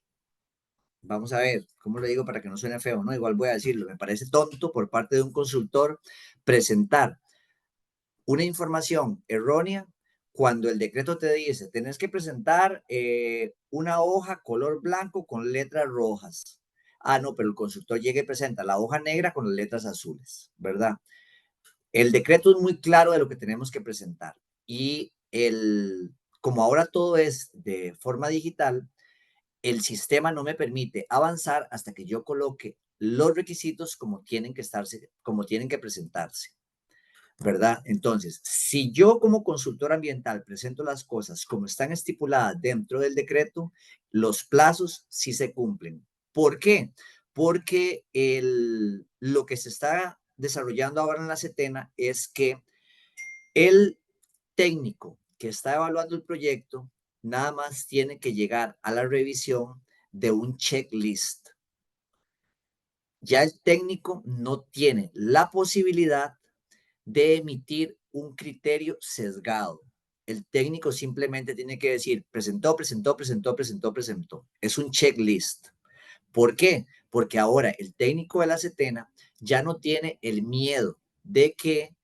vamos a ver, ¿cómo le digo para que no suene feo? No, igual voy a decirlo, me parece tonto por parte de un consultor presentar una información errónea cuando el decreto te dice, tenés que presentar una hoja color blanco con letras rojas. Ah, no, pero el consultor llega y presenta la hoja negra con las letras azules, ¿verdad? El decreto es muy claro de lo que tenemos que presentar y como ahora todo es de forma digital, el sistema no me permite avanzar hasta que yo coloque los requisitos como tienen que estarse, como tienen que presentarse. ¿Verdad? Entonces, si yo como consultor ambiental presento las cosas como están estipuladas dentro del decreto, los plazos sí se cumplen. ¿Por qué? Porque lo que se está desarrollando ahora en la CETENA es que el técnico que está evaluando el proyecto nada más tiene que llegar a la revisión de un checklist. Ya el técnico no tiene la posibilidad de emitir un criterio sesgado. El técnico simplemente tiene que decir, presentó, presentó, presentó, presentó, presentó. Es un checklist. ¿Por qué? Porque ahora el técnico de la CETENA ya no tiene el miedo de que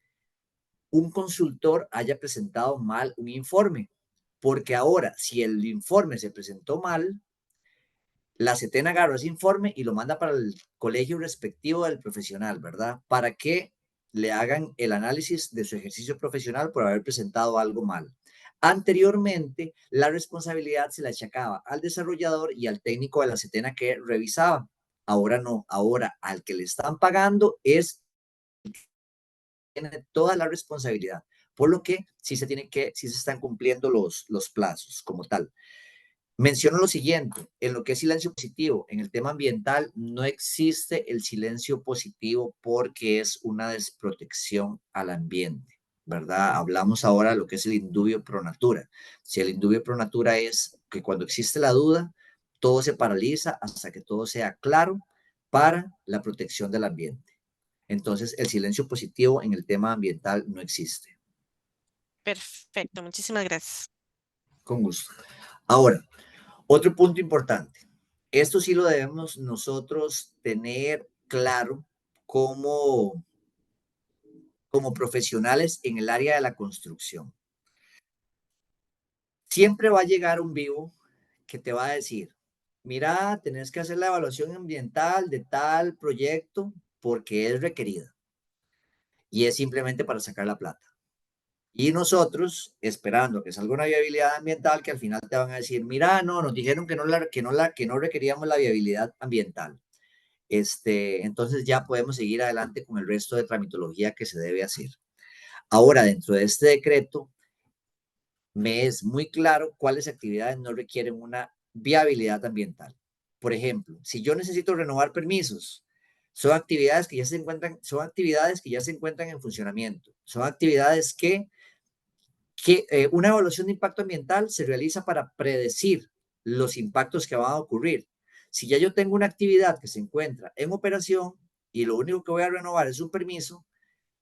un consultor haya presentado mal un informe. Porque ahora, si el informe se presentó mal, la CETENA agarra ese informe y lo manda para el colegio respectivo del profesional, ¿verdad? Para que le hagan el análisis de su ejercicio profesional por haber presentado algo mal. Anteriormente, la responsabilidad se la achacaba al desarrollador y al técnico de la CETENA que revisaba. Ahora no, ahora al que le están pagando tiene toda la responsabilidad, por lo que sí se están cumpliendo los plazos como tal. Menciono lo siguiente, en lo que es silencio positivo, en el tema ambiental no existe el silencio positivo porque es una desprotección al ambiente, ¿verdad? Hablamos ahora de lo que es el indubio pro natura. Si el indubio pro natura es que cuando existe la duda, todo se paraliza hasta que todo sea claro para la protección del ambiente. Entonces, el silencio positivo en el tema ambiental no existe. Perfecto, muchísimas gracias. Con gusto. Ahora, otro punto importante. Esto sí lo debemos nosotros tener claro como, como profesionales en el área de la construcción. Siempre va a llegar un vivo que te va a decir, mira, tenés que hacer la evaluación ambiental de tal proyecto porque es requerida y es simplemente para sacar la plata. Y nosotros, esperando que salga una viabilidad ambiental, que al final te van a decir, mira, no, nos dijeron que no requeríamos la viabilidad ambiental. Entonces ya podemos seguir adelante con el resto de tramitología que se debe hacer. Ahora, dentro de este decreto, me es muy claro cuáles actividades no requieren una viabilidad ambiental. Por ejemplo, si yo necesito renovar permisos, son actividades que ya se encuentran en funcionamiento, son actividades que una evaluación de impacto ambiental se realiza para predecir los impactos que van a ocurrir. Si ya yo tengo una actividad que se encuentra en operación y lo único que voy a renovar es un permiso,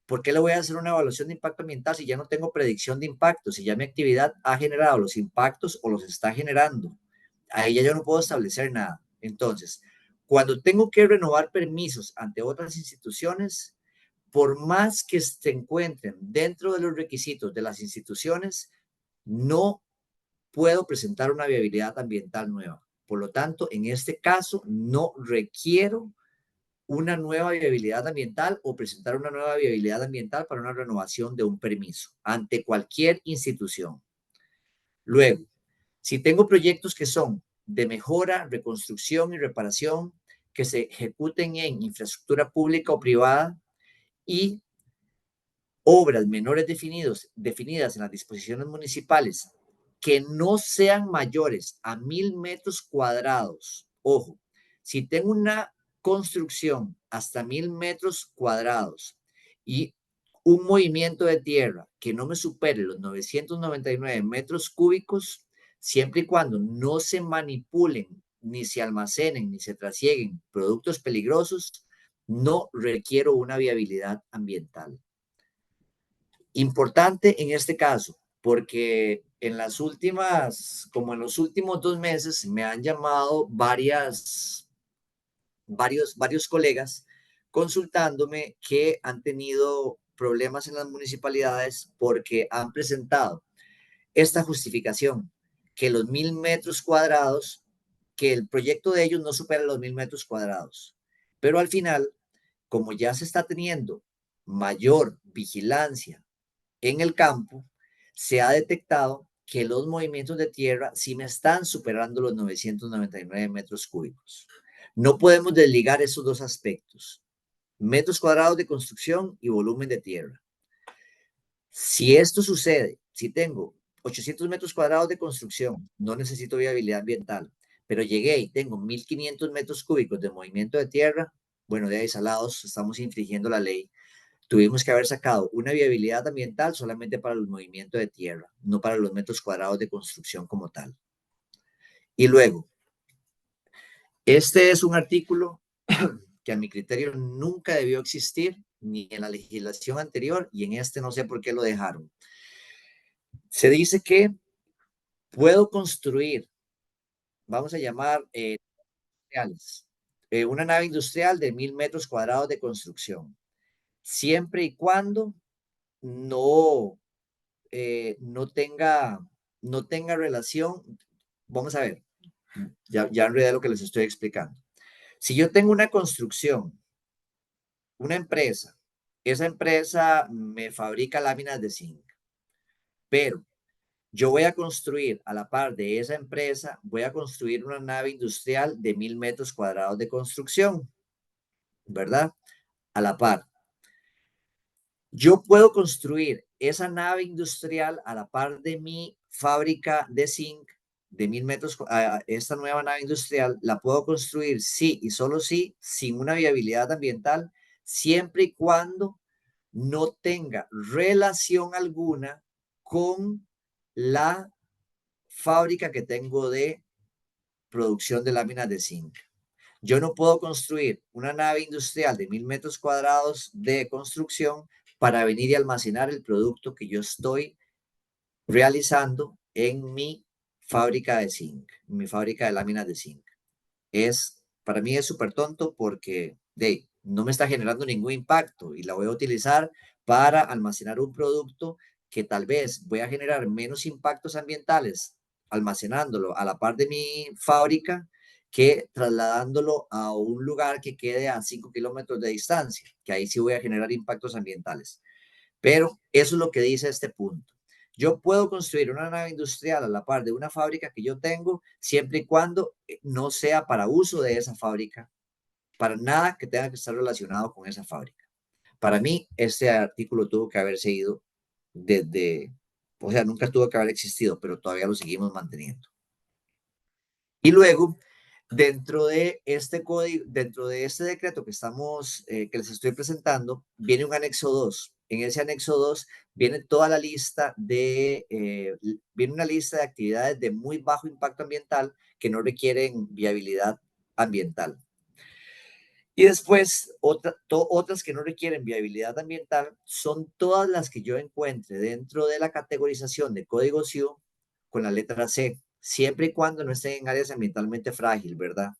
¿por qué le voy a hacer una evaluación de impacto ambiental si ya no tengo predicción de impactos? Si ya mi actividad ha generado los impactos o los está generando. Ahí ya yo no puedo establecer nada. Entonces, cuando tengo que renovar permisos ante otras instituciones, por más que se encuentren dentro de los requisitos de las instituciones, no puedo presentar una viabilidad ambiental nueva. Por lo tanto, en este caso, no requiero una nueva viabilidad ambiental o presentar una nueva viabilidad ambiental para una renovación de un permiso ante cualquier institución. Luego, si tengo proyectos que son de mejora, reconstrucción y reparación que se ejecuten en infraestructura pública o privada y obras menores definidas en las disposiciones municipales que no sean mayores a 1.000 metros cuadrados. Ojo, si tengo una construcción hasta 1.000 metros cuadrados y un movimiento de tierra que no me supere los 999 metros cúbicos, siempre y cuando no se manipulen, ni se almacenen, ni se trasieguen productos peligrosos, no requiero una viabilidad ambiental. Importante en este caso, porque como en los últimos 2 meses, me han llamado varios colegas consultándome que han tenido problemas en las municipalidades porque han presentado esta justificación, que los 1.000 metros cuadrados, que el proyecto de ellos no supera los 1.000 metros cuadrados. Pero al final, como ya se está teniendo mayor vigilancia en el campo, se ha detectado que los movimientos de tierra sí me están superando los 999 metros cúbicos. No podemos desligar esos dos aspectos, metros cuadrados de construcción y volumen de tierra. Si esto sucede, si tengo 800 metros cuadrados de construcción, no necesito viabilidad ambiental, pero llegué y tengo 1.500 metros cúbicos de movimiento de tierra, bueno, de ahí salados, estamos infringiendo la ley. Tuvimos que haber sacado una viabilidad ambiental solamente para los movimientos de tierra, no para los metros cuadrados de construcción como tal. Y luego, este es un artículo que a mi criterio nunca debió existir, ni en la legislación anterior, y en este no sé por qué lo dejaron. Se dice que puedo construir, vamos a llamar una nave industrial de 1.000 metros cuadrados de construcción, siempre y cuando no, no tenga relación. Vamos a ver, ya enredé lo que les estoy explicando. Si yo tengo una construcción, una empresa, esa empresa me fabrica láminas de zinc, pero yo voy a construir a la par de esa empresa, voy a construir una nave industrial de 1.000 metros cuadrados de construcción, ¿verdad? A la par. Yo puedo construir esa nave industrial a la par de mi fábrica de zinc de 1.000 metros, esta nueva nave industrial la puedo construir sí y solo sí, sin una viabilidad ambiental, siempre y cuando no tenga relación alguna con la fábrica que tengo de producción de láminas de zinc. Yo no puedo construir una nave industrial de 1.000 metros cuadrados de construcción para venir y almacenar el producto que yo estoy realizando en mi fábrica de zinc, en mi fábrica de láminas de zinc. Para mí es súper tonto porque no me está generando ningún impacto y la voy a utilizar para almacenar un producto que tal vez voy a generar menos impactos ambientales almacenándolo a la par de mi fábrica que trasladándolo a un lugar que quede a 5 kilómetros de distancia, que ahí sí voy a generar impactos ambientales. Pero eso es lo que dice este punto. Yo puedo construir una nave industrial a la par de una fábrica que yo tengo, siempre y cuando no sea para uso de esa fábrica, para nada que tenga que estar relacionado con esa fábrica. Para mí, este artículo tuvo que haber seguido o sea, nunca tuvo que haber existido, pero todavía lo seguimos manteniendo. Y luego, dentro de este código, dentro de este decreto que les estoy presentando, viene un anexo 2. En ese anexo 2 viene toda la lista viene una lista de actividades de muy bajo impacto ambiental que no requieren viabilidad ambiental. Y después, otras que no requieren viabilidad ambiental son todas las que yo encuentre dentro de la categorización de código CIU con la letra C, siempre y cuando no estén en áreas ambientalmente frágiles, ¿verdad?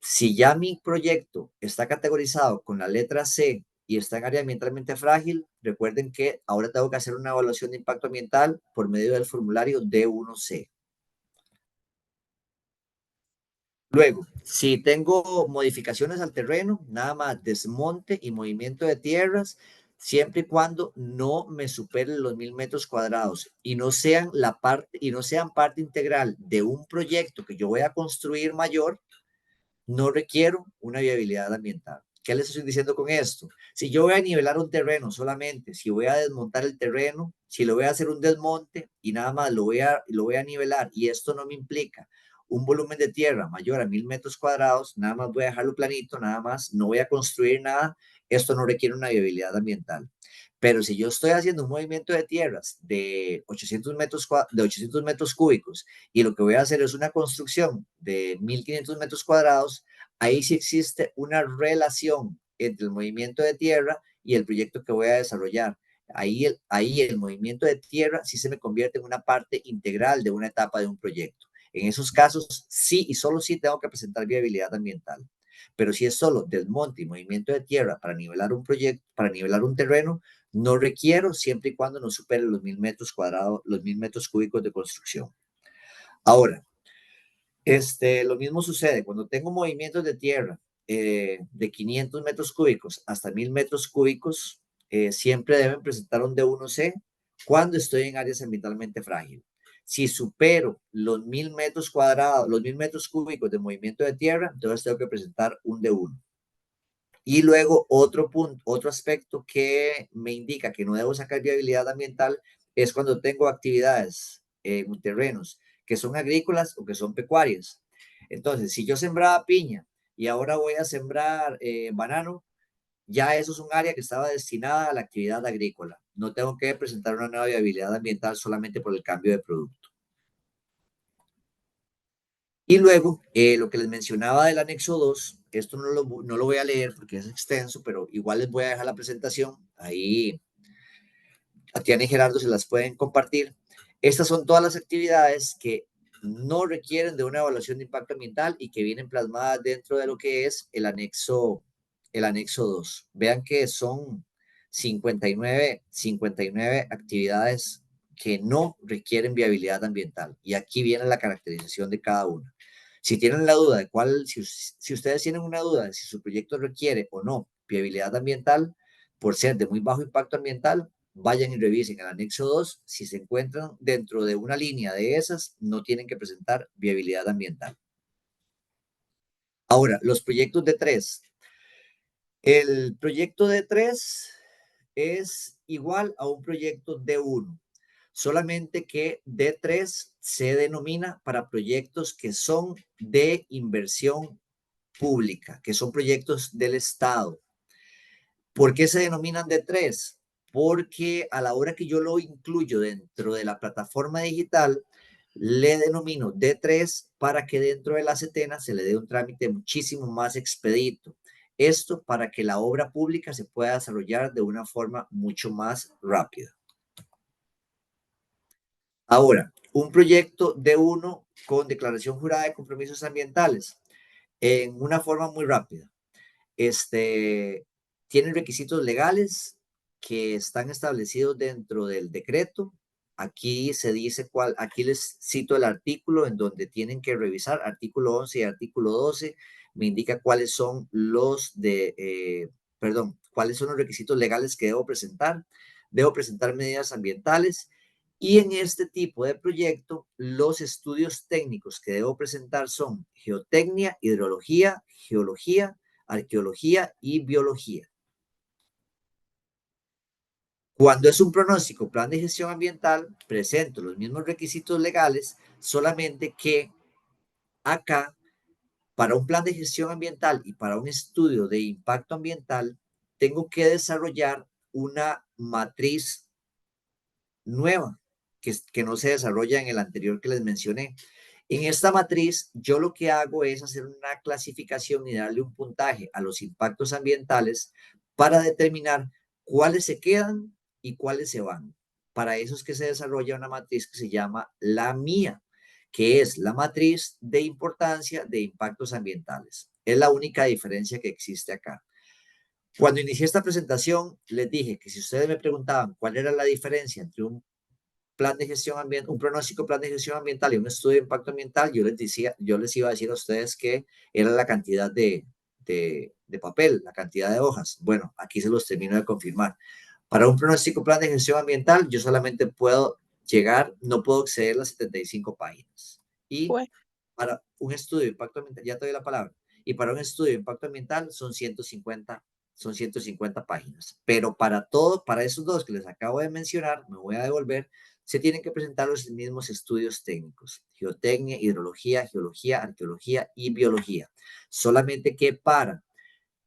Si ya mi proyecto está categorizado con la letra C y está en área ambientalmente frágil, recuerden que ahora tengo que hacer una evaluación de impacto ambiental por medio del formulario D1C. Luego, si tengo modificaciones al terreno, nada más desmonte y movimiento de tierras, siempre y cuando no me superen los 1.000 metros cuadrados y no sean parte integral de un proyecto que yo voy a construir mayor, no requiero una viabilidad ambiental. ¿Qué les estoy diciendo con esto? Si yo voy a nivelar un terreno solamente, si voy a desmontar el terreno, si lo voy a hacer un desmonte y nada más lo voy a nivelar y esto no me implica un volumen de tierra mayor a 1.000 metros cuadrados, nada más voy a dejarlo planito, nada más, no voy a construir nada, esto no requiere una viabilidad ambiental. Pero si yo estoy haciendo un movimiento de tierras de 800 metros cúbicos y lo que voy a hacer es una construcción de 1.500 metros cuadrados, ahí sí existe una relación entre el movimiento de tierra y el proyecto que voy a desarrollar. Ahí el movimiento de tierra sí se me convierte en una parte integral de una etapa de un proyecto. En esos casos, sí y solo sí tengo que presentar viabilidad ambiental. Pero si es solo desmonte y movimiento de tierra para nivelar un proyecto, para nivelar un terreno, no requiero siempre y cuando no supere los 1000 metros cuadrados, los 1000 metros cúbicos de construcción. Ahora, lo mismo sucede cuando tengo movimientos de tierra de 500 metros cúbicos hasta 1000 metros cúbicos, siempre deben presentar un D1C cuando estoy en áreas ambientalmente frágiles. Si supero los 1000 metros cuadrados, los 1000 metros cúbicos de movimiento de tierra, entonces tengo que presentar un D1. Y luego otro punto, otro aspecto que me indica que no debo sacar viabilidad ambiental es cuando tengo actividades en terrenos que son agrícolas o que son pecuarias. Entonces, si yo sembraba piña y ahora voy a sembrar banano, ya eso es un área que estaba destinada a la actividad agrícola. No tengo que presentar una nueva viabilidad ambiental solamente por el cambio de producto. Y luego, lo que les mencionaba del anexo 2, esto no lo voy a leer porque es extenso, pero igual les voy a dejar la presentación. Ahí Tatiana y Gerardo se las pueden compartir. Estas son todas las actividades que no requieren de una evaluación de impacto ambiental y que vienen plasmadas dentro de lo que es el anexo 2. Vean que son 59 actividades que no requieren viabilidad ambiental. Y aquí viene la caracterización de cada una. Si tienen la duda de cuál, si ustedes tienen una duda de si su proyecto requiere o no viabilidad ambiental, por ser de muy bajo impacto ambiental, vayan y revisen el anexo 2. Si se encuentran dentro de una línea de esas, no tienen que presentar viabilidad ambiental. Ahora, los proyectos de 3. El proyecto de 3 es igual a un proyecto de 1, solamente que D3 se denomina para proyectos que son de inversión pública, que son proyectos del Estado. ¿Por qué se denominan D3? Porque a la hora que yo lo incluyo dentro de la plataforma digital, le denomino D3 para que dentro de la CETENA se le dé un trámite muchísimo más expedito. Esto para que la obra pública se pueda desarrollar de una forma mucho más rápida. Ahora, un proyecto D1 con declaración jurada de compromisos ambientales en una forma muy rápida. Tienen requisitos legales que están establecidos dentro del decreto. Aquí se dice cuál, aquí les cito el artículo en donde tienen que revisar, artículo 11 y artículo 12, me indica cuáles son cuáles son los requisitos legales que debo presentar. Debo presentar medidas ambientales y en este tipo de proyecto, los estudios técnicos que debo presentar son geotecnia, hidrología, geología, arqueología y biología. Cuando es un pronóstico, plan de gestión ambiental, presento los mismos requisitos legales, solamente que acá, para un plan de gestión ambiental y para un estudio de impacto ambiental, tengo que desarrollar una matriz nueva que no se desarrolla en el anterior que les mencioné. En esta matriz, yo lo que hago es hacer una clasificación y darle un puntaje a los impactos ambientales para determinar cuáles se quedan y cuáles se van. Para eso es que se desarrolla una matriz que se llama la MIA, que es la matriz de importancia de impactos ambientales. Es la única diferencia que existe acá. Cuando inicié esta presentación, les dije que si ustedes me preguntaban cuál era la diferencia entre un plan de gestión ambiental, un pronóstico plan de gestión ambiental y un estudio de impacto ambiental, yo les iba a decir a ustedes que era la cantidad de papel, la cantidad de hojas. Bueno, aquí se los termino de confirmar. Para un pronóstico plan de gestión ambiental, yo solamente puedo llegar, no puedo exceder las 75 páginas. Y Bueno, para un estudio de impacto ambiental, ya te doy la palabra, y para un estudio de impacto ambiental son 150 páginas. Pero para esos dos que les acabo de mencionar, me voy a devolver, se tienen que presentar los mismos estudios técnicos: geotecnia, hidrología, geología, arqueología y biología. Solamente que para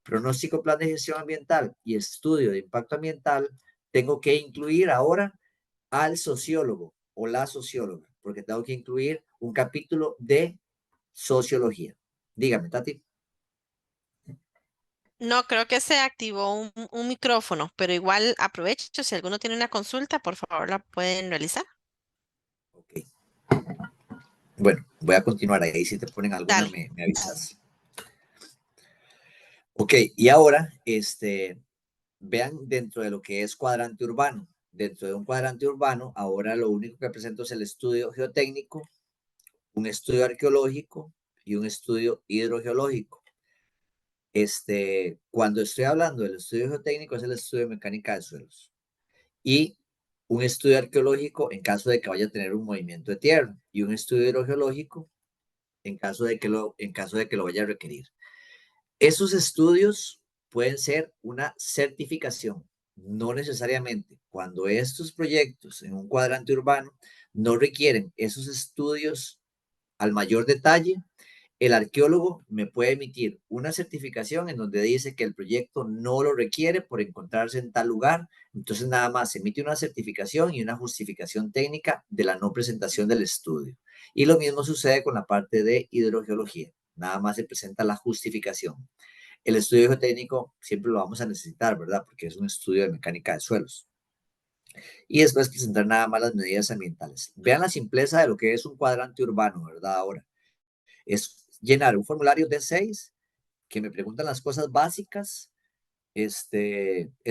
pronóstico, plan de gestión ambiental y estudio de impacto ambiental, tengo que incluir ahora al sociólogo o la socióloga, porque tengo que incluir un capítulo de sociología. Dígame, Tati. No, creo que se activó un micrófono, pero igual aprovecho, si alguno tiene una consulta, por favor la pueden realizar. Ok. Bueno, voy a continuar ahí. Si te ponen alguna, Dale. me avisas. Ok, y ahora, vean dentro de lo que es cuadrante urbano. Dentro de un cuadrante urbano, ahora lo único que presento es el estudio geotécnico, un estudio arqueológico y un estudio hidrogeológico. Cuando estoy hablando del estudio geotécnico es el estudio de mecánica de suelos y un estudio arqueológico en caso de que vaya a tener un movimiento de tierra y un estudio hidrogeológico en caso de que lo vaya a requerir. Esos estudios pueden ser una certificación, no necesariamente. Cuando estos proyectos en un cuadrante urbano no requieren esos estudios al mayor detalle, el arqueólogo me puede emitir una certificación en donde dice que el proyecto no lo requiere por encontrarse en tal lugar. Entonces nada más se emite una certificación y una justificación técnica de la no presentación del estudio. Y lo mismo sucede con la parte de hidrogeología. Nada más se presenta la justificación. El estudio geotécnico siempre lo vamos a necesitar, ¿verdad? Porque es un estudio de mecánica de suelos. Y después presentar nada más las medidas ambientales. Vean la simpleza de lo que es un cuadrante urbano, ¿verdad? Ahora es llenar un formulario D6 que me preguntan las cosas básicas. Es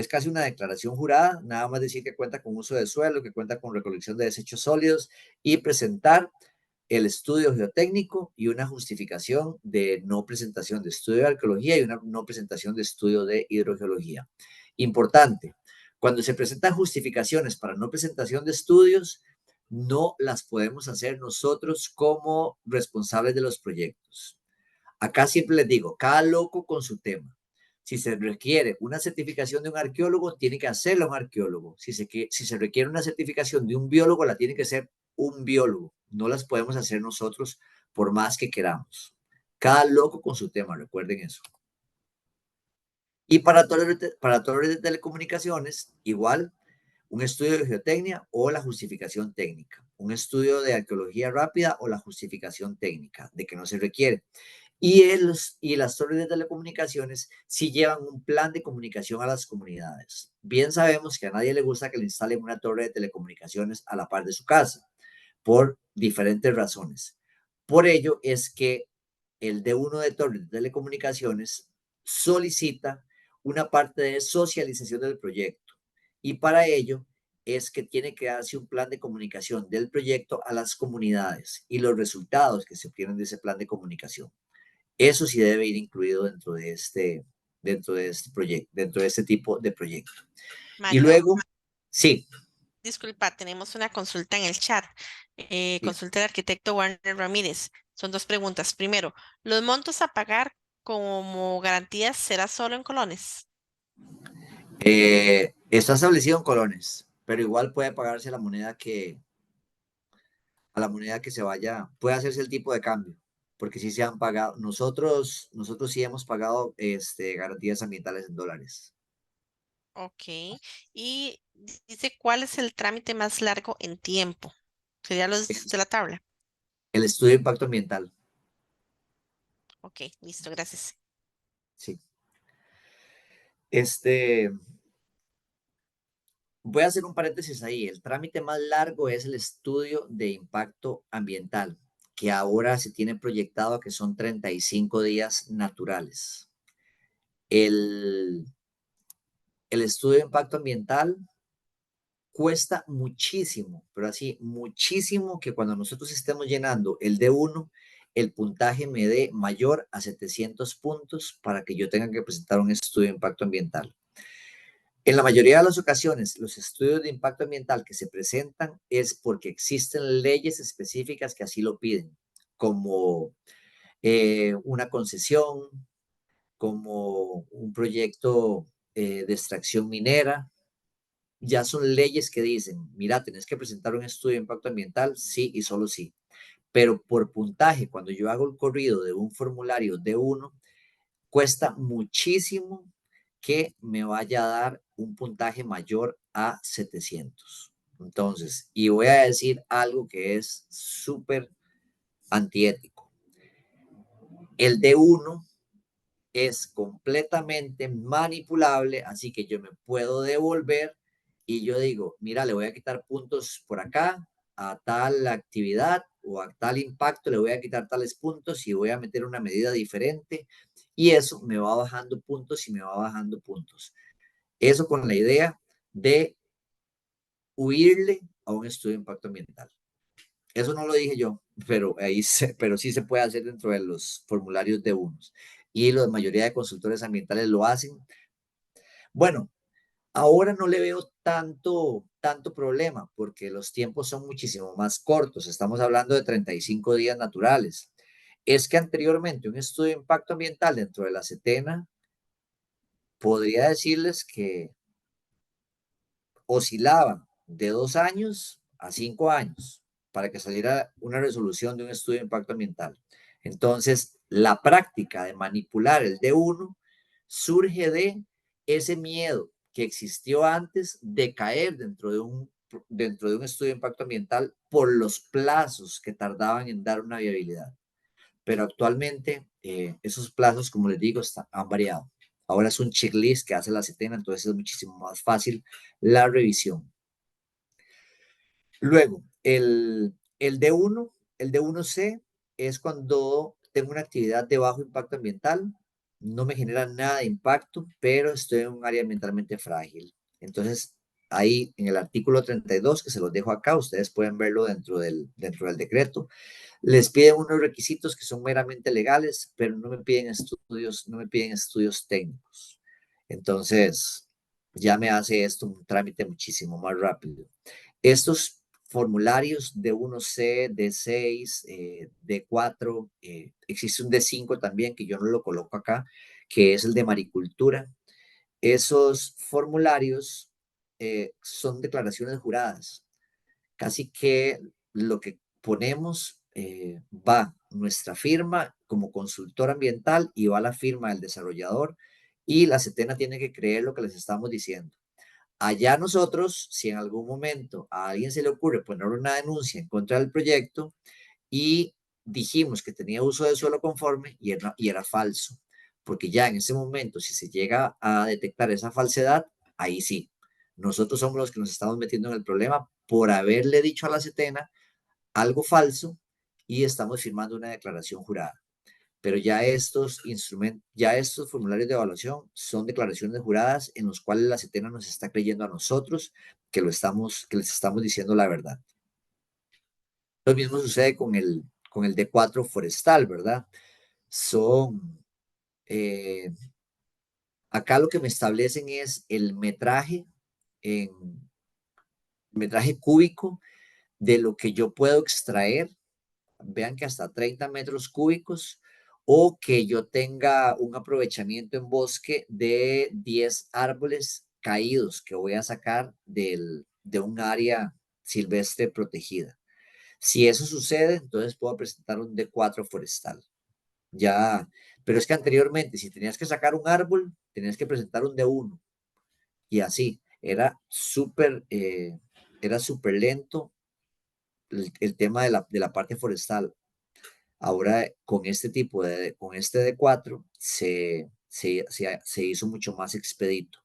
casi una declaración jurada, nada más decir que cuenta con uso de suelo, que cuenta con recolección de desechos sólidos y presentar el estudio geotécnico y una justificación de no presentación de estudio de arqueología y una no presentación de estudio de hidrogeología. Importante, cuando se presentan justificaciones para no presentación de estudios, no las podemos hacer nosotros como responsables de los proyectos. Acá siempre les digo, cada loco con su tema. Si se requiere una certificación de un arqueólogo, tiene que hacerlo un arqueólogo. Si se requiere una certificación de un biólogo, la tiene que hacer un biólogo. No las podemos hacer nosotros por más que queramos. Cada loco con su tema, recuerden eso. Y para torres de telecomunicaciones, igual, un estudio de geotecnia o la justificación técnica. Un estudio de arqueología rápida o la justificación técnica de que no se requiere. Y las torres de telecomunicaciones sí llevan un plan de comunicación a las comunidades. Bien sabemos que a nadie le gusta que le instalen una torre de telecomunicaciones a la par de su casa, por diferentes razones. Por ello es que el D1 de torres de telecomunicaciones solicita una parte de socialización del proyecto y para ello es que tiene que darse un plan de comunicación del proyecto a las comunidades y los resultados que se obtienen de ese plan de comunicación. Eso sí debe ir incluido dentro de este proyecto, dentro de este tipo de proyecto. Y Mario, luego, sí, disculpa, tenemos una consulta en el chat. sí. Consulta del arquitecto Warner Ramírez. Son dos preguntas. Primero, ¿los montos a pagar como garantías será solo en colones? Está establecido en colones, pero igual puede pagarse a la moneda que se vaya, puede hacerse el tipo de cambio, porque sí se han pagado, nosotros sí hemos pagado garantías ambientales en dólares. Ok. Y dice, ¿cuál es el trámite más largo en tiempo? Sería los de la tabla. El estudio de impacto ambiental, Ok, listo, gracias. sí. Este, Voy a hacer un paréntesis ahí. El trámite más largo es el estudio de impacto ambiental, que ahora se tiene proyectado que son 35 días naturales. El, el estudio de impacto ambiental cuesta muchísimo, pero así muchísimo que cuando nosotros estemos llenando el D1, el puntaje me dé mayor a 700 puntos para que yo tenga que presentar un estudio de impacto ambiental. En la mayoría de las ocasiones, los estudios de impacto ambiental que se presentan es porque existen leyes específicas que así lo piden, como una concesión, como un proyecto de extracción minera. Ya son leyes que dicen, mira, tenés que presentar un estudio de impacto ambiental, sí y solo sí. Pero por puntaje, cuando yo hago el corrido de un formulario de uno, cuesta muchísimo que me vaya a dar un puntaje mayor a 700. Entonces, y voy a decir algo que es súper antiético. El D1 es completamente manipulable, así que yo me puedo devolver y yo digo, mira, le voy a quitar puntos por acá a tal actividad o a tal impacto, le voy a quitar tales puntos y voy a meter una medida diferente y eso me va bajando puntos y me va bajando puntos. Eso con la idea de huirle a un estudio de impacto ambiental. Eso no lo dije yo, pero sí se puede hacer dentro de los formularios de unos. Y la mayoría de consultores ambientales lo hacen. Bueno, ahora no le veo tanto problema porque los tiempos son muchísimo más cortos. Estamos hablando de 35 días naturales. Es que anteriormente un estudio de impacto ambiental dentro de la CETENA podría decirles que oscilaba de 2 años a 5 años para que saliera una resolución de un estudio de impacto ambiental. Entonces, la práctica de manipular el D1 surge de ese miedo que existió antes de caer dentro de un estudio de impacto ambiental por los plazos que tardaban en dar una viabilidad. Pero actualmente esos plazos, como les digo, han variado. Ahora es un checklist que hace la CETENA, entonces es muchísimo más fácil la revisión. Luego, el D1, el D1C es cuando tengo una actividad de bajo impacto ambiental, no me genera nada de impacto, pero estoy en un área ambientalmente frágil. Entonces, ahí en el artículo 32, que se los dejo acá, ustedes pueden verlo dentro del decreto, les piden unos requisitos que son meramente legales, pero no me piden estudios técnicos. Entonces, ya me hace esto un trámite muchísimo más rápido. Estos formularios de 1C, D6, D4, existe un D5 también que yo no lo coloco acá, que es el de maricultura. Esos formularios son declaraciones juradas. Casi que lo que ponemos va nuestra firma como consultor ambiental y va la firma del desarrollador y la CETENA tiene que creer lo que les estamos diciendo. Allá nosotros, si en algún momento a alguien se le ocurre poner una denuncia en contra del proyecto y dijimos que tenía uso de suelo conforme y era falso, porque ya en ese momento, si se llega a detectar esa falsedad, ahí sí, nosotros somos los que nos estamos metiendo en el problema por haberle dicho a la CETENA algo falso y estamos firmando una declaración jurada. Pero ya estos formularios de evaluación son declaraciones juradas en los cuales la CETENA nos está creyendo a nosotros que les estamos diciendo la verdad. Lo mismo sucede con el D4 forestal, ¿verdad? Son, eh, acá lo que me establecen es el metraje cúbico de lo que yo puedo extraer. Vean que hasta 30 metros cúbicos o que yo tenga un aprovechamiento en bosque de 10 árboles caídos que voy a sacar de un área silvestre protegida. Si eso sucede, entonces puedo presentar un D4 forestal. Ya, pero es que anteriormente, si tenías que sacar un árbol, tenías que presentar un D1 y así. Era súper lento el tema de la parte forestal. Ahora, con este D4, se hizo mucho más expedito.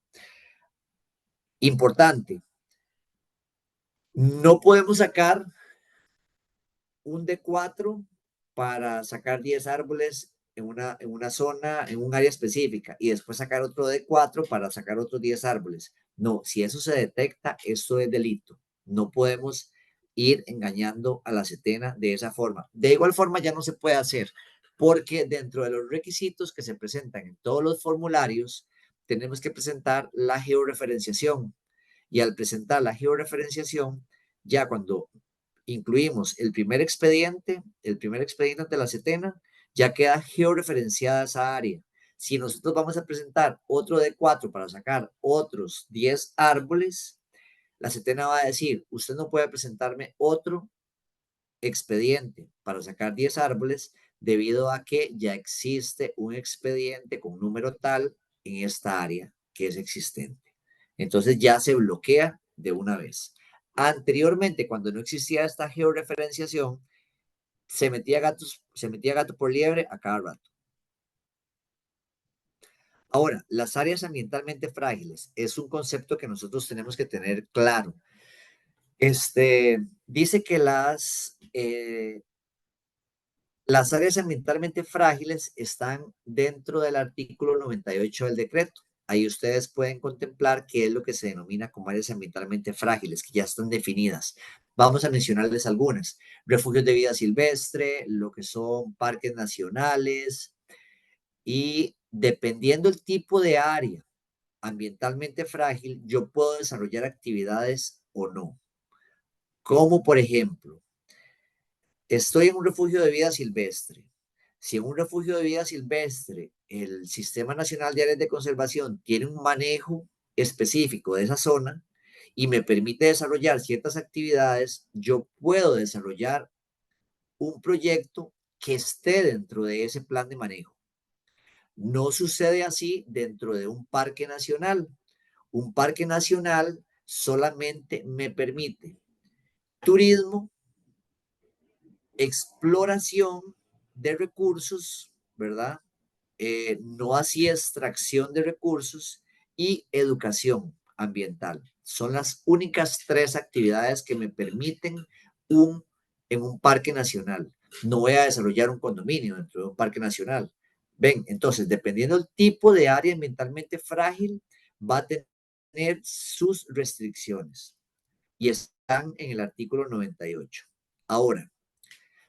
Importante, no podemos sacar un D4 para sacar 10 árboles en una zona, en un área específica, y después sacar otro D4 para sacar otros 10 árboles. No, si eso se detecta, esto es delito. No podemos ir engañando a la CETENA de esa forma. De igual forma, ya no se puede hacer, porque dentro de los requisitos que se presentan en todos los formularios, tenemos que presentar la georreferenciación. Y al presentar la georreferenciación, ya cuando incluimos el primer expediente de la CETENA, ya queda georreferenciada esa área. Si nosotros vamos a presentar otro D4 para sacar otros 10 árboles, la CETENA va a decir, usted no puede presentarme otro expediente para sacar 10 árboles debido a que ya existe un expediente con número tal en esta área que es existente. Entonces ya se bloquea de una vez. Anteriormente, cuando no existía esta georreferenciación, se metía gato por liebre a cada rato. Ahora, las áreas ambientalmente frágiles es un concepto que nosotros tenemos que tener claro. Dice que las áreas ambientalmente frágiles están dentro del artículo 98 del decreto. Ahí ustedes pueden contemplar qué es lo que se denomina como áreas ambientalmente frágiles, que ya están definidas. Vamos a mencionarles algunas. Refugios de vida silvestre, lo que son parques nacionales y dependiendo el tipo de área ambientalmente frágil, yo puedo desarrollar actividades o no. Como por ejemplo, estoy en un refugio de vida silvestre. Si en un refugio de vida silvestre el Sistema Nacional de Áreas de Conservación tiene un manejo específico de esa zona y me permite desarrollar ciertas actividades, yo puedo desarrollar un proyecto que esté dentro de ese plan de manejo. No sucede así dentro de un parque nacional. Un parque nacional solamente me permite turismo, exploración de recursos, ¿verdad? No así extracción de recursos y educación ambiental. Son las únicas tres actividades que me permiten en un parque nacional. No voy a desarrollar un condominio dentro de un parque nacional. Ven, entonces, dependiendo del tipo de área ambientalmente frágil, va a tener sus restricciones y están en el artículo 98. Ahora,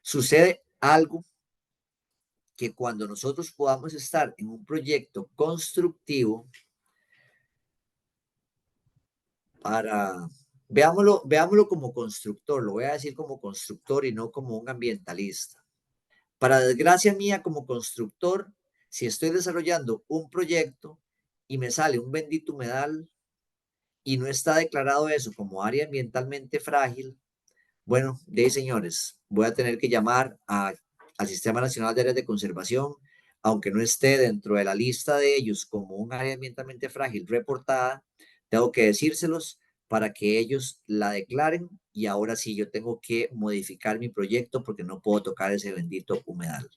sucede algo que cuando nosotros podamos estar en un proyecto constructivo para, veámoslo como constructor, lo voy a decir como constructor y no como un ambientalista. Para desgracia mía como constructor, si estoy desarrollando un proyecto y me sale un bendito humedal y no está declarado eso como área ambientalmente frágil, bueno, de ahí, señores, voy a tener que llamar al Sistema Nacional de Áreas de Conservación, aunque no esté dentro de la lista de ellos como un área ambientalmente frágil reportada, tengo que decírselos para que ellos la declaren y ahora sí yo tengo que modificar mi proyecto porque no puedo tocar ese bendito humedal.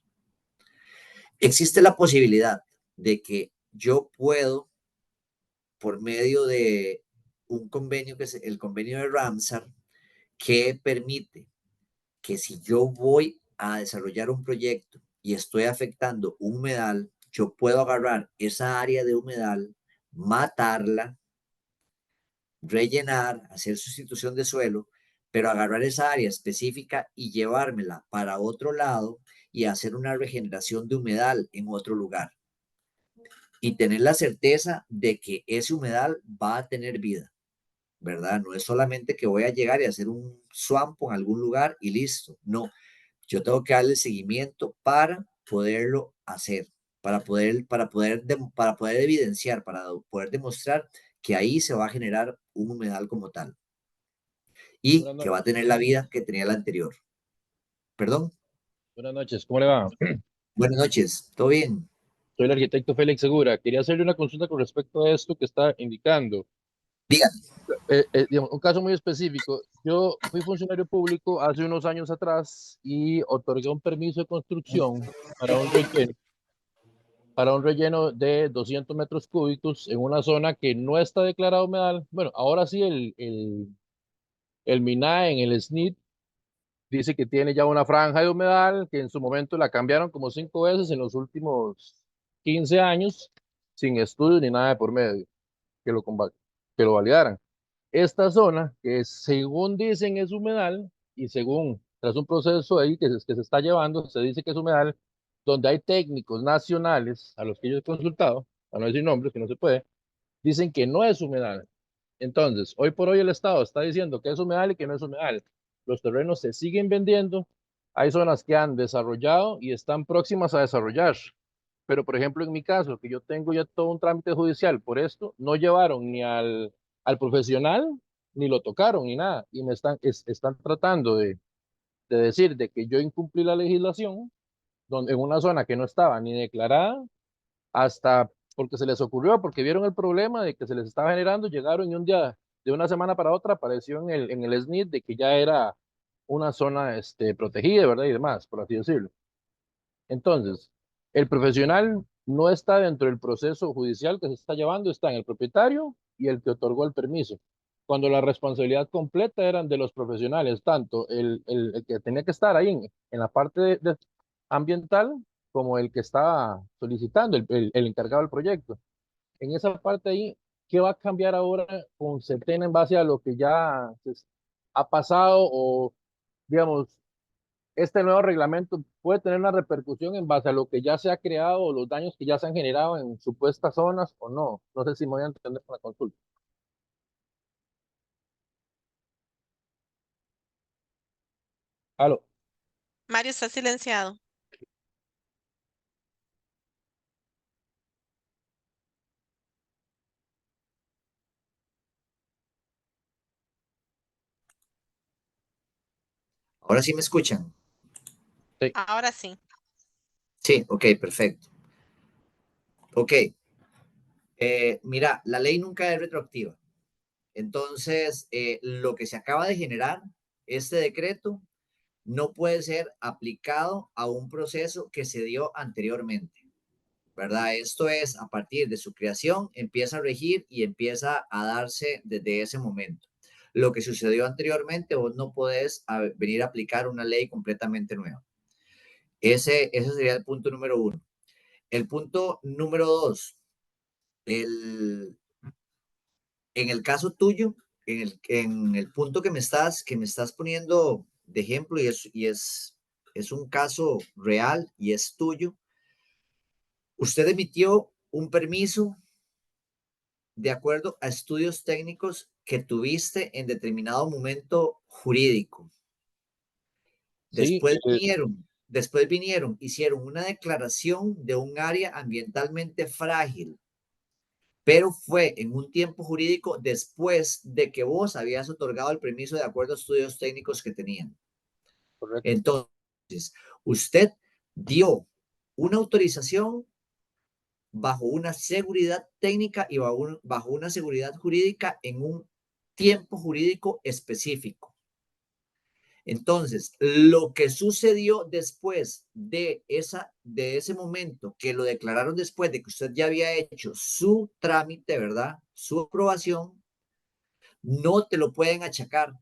Existe la posibilidad de que yo puedo, por medio de un convenio que es el convenio de Ramsar, que permite que si yo voy a desarrollar un proyecto y estoy afectando un humedal, yo puedo agarrar esa área de humedal, matarla, rellenar, hacer sustitución de suelo, pero agarrar esa área específica y llevármela para otro lado y hacer una regeneración de humedal en otro lugar. Y tener la certeza de que ese humedal va a tener vida, ¿verdad? No es solamente que voy a llegar y hacer un swamp en algún lugar y listo. No, yo tengo que darle seguimiento para poderlo hacer, para poder evidenciar, para poder demostrar que ahí se va a generar un humedal como tal y Buenas que va a noches. tener la vida que tenía la anterior. Perdón, Buenas noches, ¿cómo le va? buenas noches, ¿todo bien? Soy el arquitecto Félix Segura. Quería hacerle una consulta con respecto a esto que está indicando. Dígame. Digamos, un caso muy específico. Yo fui funcionario público hace unos años atrás y otorgué un permiso de construcción para un relleno de 200 metros cúbicos en una zona que no está declarada humedal. Bueno, ahora sí el MINAE en el SNIT dice que tiene ya una franja de humedal, que en su momento la cambiaron como 5 veces en los últimos 15 años, sin estudios ni nada de por medio, que que lo validaran. Esta zona, que según dicen es humedal, y según, tras un proceso ahí que se está llevando, se dice que es humedal, donde hay técnicos nacionales, a los que yo he consultado, a no decir nombres, que no se puede, dicen que no es humedal. Entonces, hoy por hoy el Estado está diciendo que es humedal y que no es humedal. Los terrenos se siguen vendiendo. Hay zonas que han desarrollado y están próximas a desarrollar. Pero, por ejemplo, en mi caso, que yo tengo ya todo un trámite judicial por esto, no llevaron ni al profesional, ni lo tocaron, ni nada. Y me están tratando de decir de que yo incumplí la legislación en una zona que no estaba ni declarada hasta porque se les ocurrió, porque vieron el problema de que se les estaba generando, llegaron y un día, de una semana para otra, apareció en el SNIT de que ya era una zona protegida, ¿verdad? Y demás, por así decirlo. Entonces, el profesional no está dentro del proceso judicial que se está llevando, está en el propietario y el que otorgó el permiso. Cuando la responsabilidad completa eran de los profesionales, tanto el que tenía que estar ahí en la parte ambiental como el que estaba solicitando, el encargado del proyecto. En esa parte ahí, ¿qué va a cambiar ahora con Setena en base a lo que ya ha pasado o, digamos, este nuevo reglamento puede tener una repercusión en base a lo que ya se ha creado o los daños que ya se han generado en supuestas zonas o no? No sé si me voy a entender con la consulta. Aló. Mario está silenciado. Ahora sí me escuchan. Sí, Ahora sí. Sí, ok, perfecto. Ok, mira, la ley nunca es retroactiva. Entonces, lo que se acaba de generar, este decreto, no puede ser aplicado a un proceso que se dio anteriormente, ¿verdad? Esto es, a partir de su creación, empieza a regir y empieza a darse desde ese momento. Lo que sucedió anteriormente, vos no podés venir a aplicar una ley completamente nueva. Ese sería el punto número uno. El punto número dos, el, en el caso tuyo, en el punto que me estás poniendo de ejemplo y es un caso real y es tuyo, usted emitió un permiso de acuerdo a estudios técnicos que tuviste en determinado momento jurídico. sí, Después vinieron, hicieron una declaración de un área ambientalmente frágil, pero fue en un tiempo jurídico después de que vos habías otorgado el permiso de acuerdo a estudios técnicos que tenían. correcto, Entonces, usted dio una autorización bajo una seguridad técnica y bajo una seguridad jurídica en un tiempo jurídico específico. Entonces, lo que sucedió después de ese momento, que lo declararon después de que usted ya había hecho su trámite, ¿verdad? Su aprobación, no te lo pueden achacar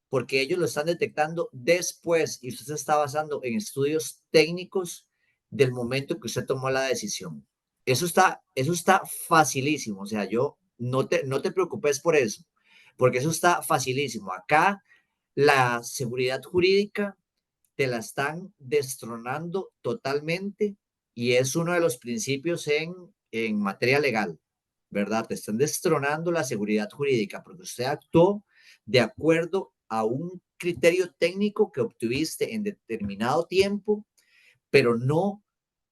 porque ellos lo están detectando después y usted se está basando en estudios técnicos del momento que usted tomó la decisión. Eso está facilísimo. O sea, no te preocupes por eso, porque eso está facilísimo. Acá la seguridad jurídica te la están destronando totalmente y es uno de los principios en materia legal, ¿verdad? Te están destronando la seguridad jurídica porque usted actuó de acuerdo a un criterio técnico que obtuviste en determinado tiempo, pero no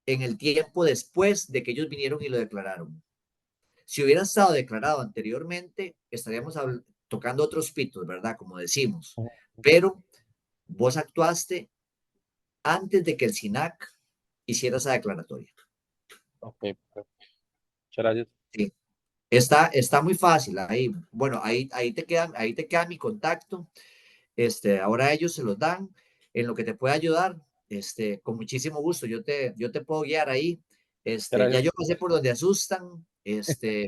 en el tiempo después de que ellos vinieron y lo declararon. Si hubiera estado declarado anteriormente, estaríamos tocando otros pitos, ¿verdad? Como decimos, pero vos actuaste antes de que el SINAC hiciera esa declaratoria. ok, perfecto. Muchas gracias. Sí. Está muy fácil ahí. Bueno, ahí te queda mi contacto. Ahora ellos se los dan. En lo que te pueda ayudar, con muchísimo gusto. Yo te puedo guiar ahí. Muchas Ya gracias. yo pasé por donde asustan,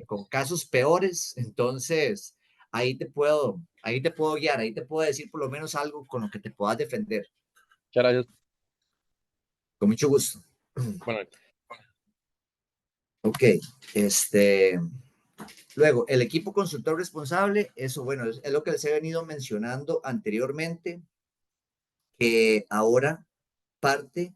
con casos peores. Entonces, ahí te puedo guiar, ahí te puedo decir por lo menos algo con lo que te puedas defender. Muchas gracias. Con mucho gusto. Bueno, Ok, luego, el equipo consultor responsable, eso, bueno, es lo que les he venido mencionando anteriormente, que ahora parte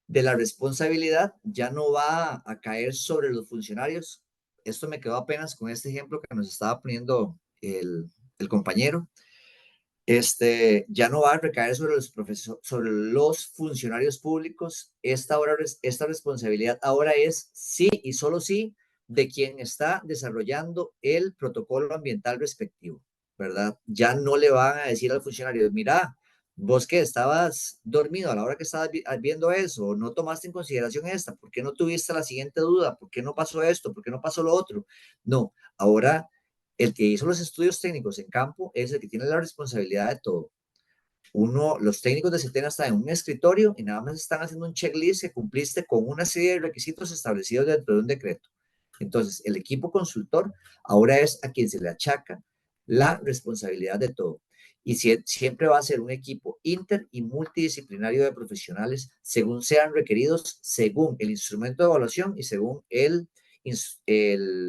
de la responsabilidad ya no va a caer sobre los funcionarios. Esto me quedó apenas con este ejemplo que nos estaba poniendo el compañero. Ya no va a recaer sobre los funcionarios públicos. Esta responsabilidad ahora es sí y solo sí de quien está desarrollando el protocolo ambiental respectivo, ¿verdad? Ya no le van a decir al funcionario, mira, vos que estabas dormido a la hora que estabas viendo eso, no tomaste en consideración esta, ¿por qué no tuviste la siguiente duda? ¿Por qué no pasó esto? ¿Por qué no pasó lo otro? No, ahora el que hizo los estudios técnicos en campo es el que tiene la responsabilidad de todo. los técnicos de Setena están en un escritorio y nada más están haciendo un checklist que cumpliste con una serie de requisitos establecidos dentro de un decreto. Entonces, el equipo consultor ahora es a quien se le achaca la responsabilidad de todo. Y siempre va a ser un equipo inter y multidisciplinario de profesionales según sean requeridos, según el instrumento de evaluación y según el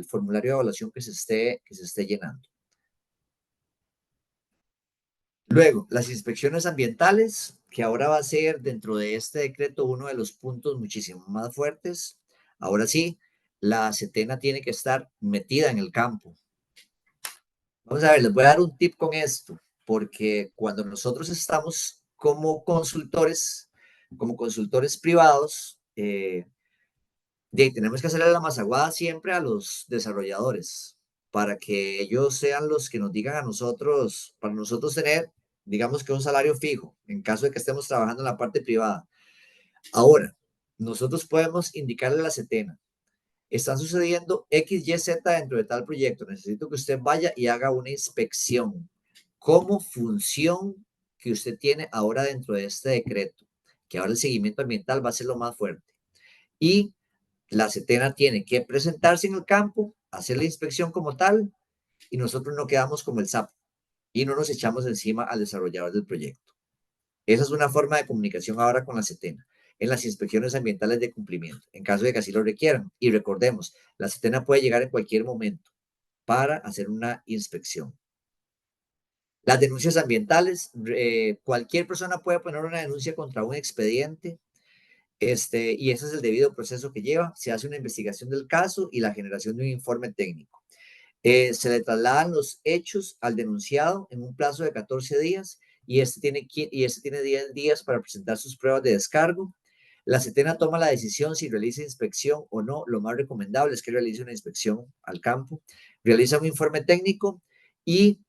formulario de evaluación que se esté llenando. Luego, las inspecciones ambientales, que ahora va a ser dentro de este decreto uno de los puntos muchísimo más fuertes. Ahora sí, la Setena tiene que estar metida en el campo. Vamos a ver, les voy a dar un tip con esto, porque cuando nosotros estamos como consultores privados, tenemos que hacerle la mazaguada siempre a los desarrolladores para que ellos sean los que nos digan a nosotros, para nosotros tener, digamos que un salario fijo en caso de que estemos trabajando en la parte privada. Ahora, nosotros podemos indicarle a la Setena, están sucediendo X, Y, Z dentro de tal proyecto, necesito que usted vaya y haga una inspección como función que usted tiene ahora dentro de este decreto, que ahora el seguimiento ambiental va a ser lo más fuerte. Y la Setena tiene que presentarse en el campo, hacer la inspección como tal, y nosotros no quedamos como el sapo y no nos echamos encima al desarrollador del proyecto. Esa es una forma de comunicación ahora con la Setena en las inspecciones ambientales de cumplimiento, en caso de que así lo requieran. Y recordemos, la Setena puede llegar en cualquier momento para hacer una inspección. Las denuncias ambientales, cualquier persona puede poner una denuncia contra un expediente, y ese es el debido proceso que lleva. Se hace una investigación del caso y la generación de un informe técnico. Se le trasladan los hechos al denunciado en un plazo de 14 días y este tiene 10 días para presentar sus pruebas de descargo. La Setena toma la decisión si realiza inspección o no. Lo más recomendable es que realice una inspección al campo, realiza un informe técnico y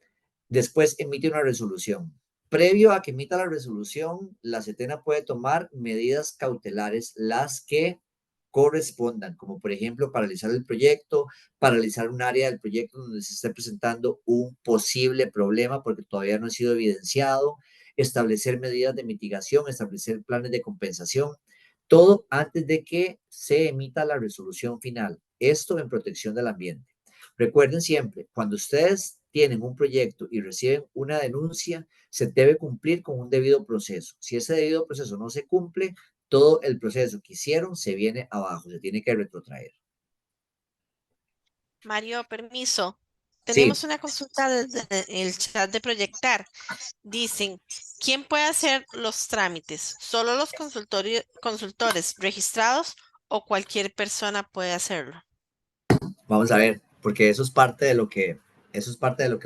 después emite una resolución. Previo a que emita la resolución, la Setena puede tomar medidas cautelares, las que correspondan, como por ejemplo paralizar el proyecto, paralizar un área del proyecto donde se esté presentando un posible problema porque todavía no ha sido evidenciado, establecer medidas de mitigación, establecer planes de compensación, todo antes de que se emita la resolución final. Esto en protección del ambiente. Recuerden siempre, cuando ustedes tienen un proyecto y reciben una denuncia, se debe cumplir con un debido proceso. Si ese debido proceso no se cumple, todo el proceso que hicieron se viene abajo, se tiene que retrotraer. Mario, permiso. Sí, Tenemos una consulta desde el chat de Proyectar. Dicen, ¿quién puede hacer los trámites? ¿Solo los consultores registrados o cualquier persona puede hacerlo? vamos a ver, porque eso es parte de lo que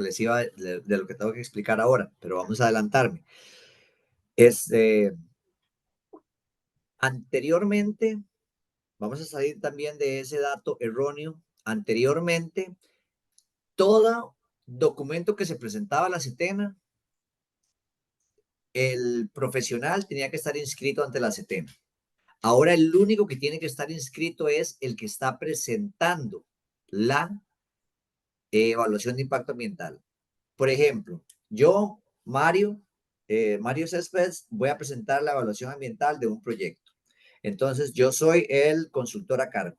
les iba, de lo que tengo que explicar ahora, pero vamos a adelantarme. Anteriormente, vamos a salir también de ese dato erróneo. Anteriormente, todo documento que se presentaba a la Setena, el profesional tenía que estar inscrito ante la Setena. Ahora el único que tiene que estar inscrito es el que está presentando la evaluación de impacto ambiental. Por ejemplo, yo, Mario Céspedes, voy a presentar la evaluación ambiental de un proyecto. Entonces, yo soy el consultor a cargo.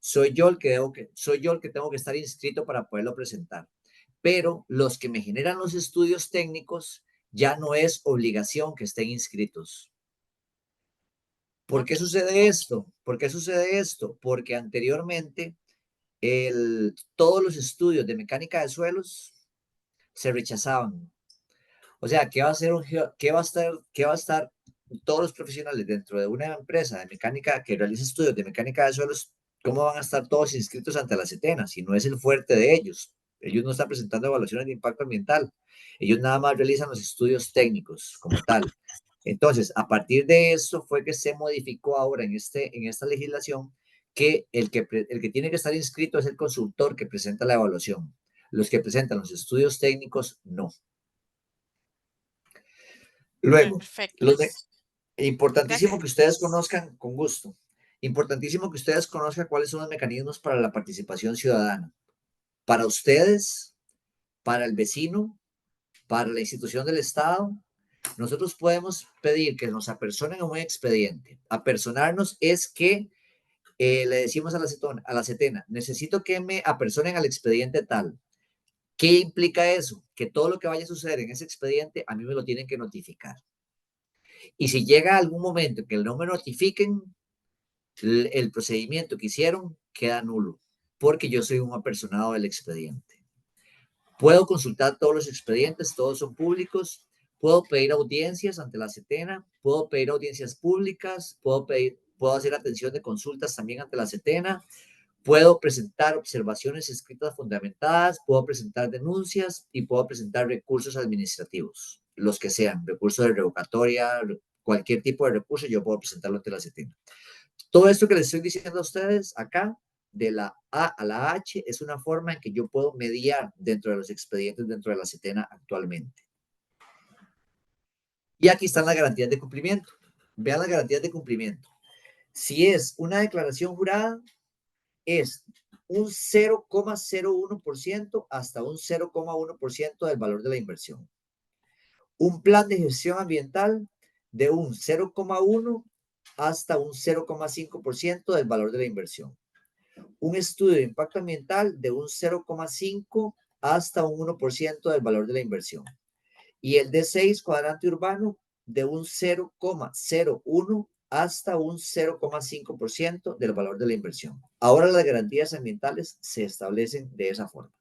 Soy yo el que tengo que estar inscrito para poderlo presentar. Pero los que me generan los estudios técnicos ya no es obligación que estén inscritos. ¿Por qué Ok. sucede esto? ¿Por qué sucede esto? Porque anteriormente todos los estudios de mecánica de suelos se rechazaban. O sea, ¿qué va a estar todos los profesionales dentro de una empresa de mecánica que realiza estudios de mecánica de suelos? ¿Cómo van a estar todos inscritos ante la Setena si no es el fuerte de ellos? Ellos no están presentando evaluaciones de impacto ambiental. Ellos nada más realizan los estudios técnicos como tal. Entonces, a partir de eso fue que se modificó ahora en esta legislación que el que tiene que estar inscrito es el consultor que presenta la evaluación. Los que presentan los estudios técnicos, no. Luego, Perfecto. importantísimo que Gracias. ustedes conozcan, con gusto, importantísimo que ustedes conozcan cuáles son los mecanismos para la participación ciudadana. Para ustedes, para el vecino, para la institución del Estado Nosotros podemos pedir que nos apersonen a un expediente. Apersonarnos es que le decimos a la CETENA, necesito que me apersonen al expediente tal. ¿Qué implica eso? Que todo lo que vaya a suceder en ese expediente a mí me lo tienen que notificar. Y si llega algún momento que no me notifiquen, el procedimiento que hicieron queda nulo, porque yo soy un apersonado del expediente. Puedo consultar todos los expedientes, todos son públicos. Puedo pedir audiencias ante la CETENA, puedo pedir audiencias públicas, puedo hacer atención de consultas también ante la CETENA, puedo presentar observaciones escritas fundamentadas, puedo presentar denuncias y puedo presentar recursos administrativos, los que sean, recursos de revocatoria, cualquier tipo de recurso, yo puedo presentarlo ante la CETENA. Todo esto que les estoy diciendo a ustedes acá, de la A a la H, es una forma en que yo puedo mediar dentro de los expedientes dentro de la CETENA actualmente. Y aquí están las garantías de cumplimiento. Vean las garantías de cumplimiento. Si es una declaración jurada, es un 0,01% hasta un 0,1% del valor de la inversión. Un plan de gestión ambiental de un 0,1 hasta un 0,5% del valor de la inversión. Un estudio de impacto ambiental de un 0,5 hasta un 1% del valor de la inversión. Y el D6 cuadrante urbano de un 0,01 hasta un 0,5% del valor de la inversión. Ahora las garantías ambientales se establecen de esa forma.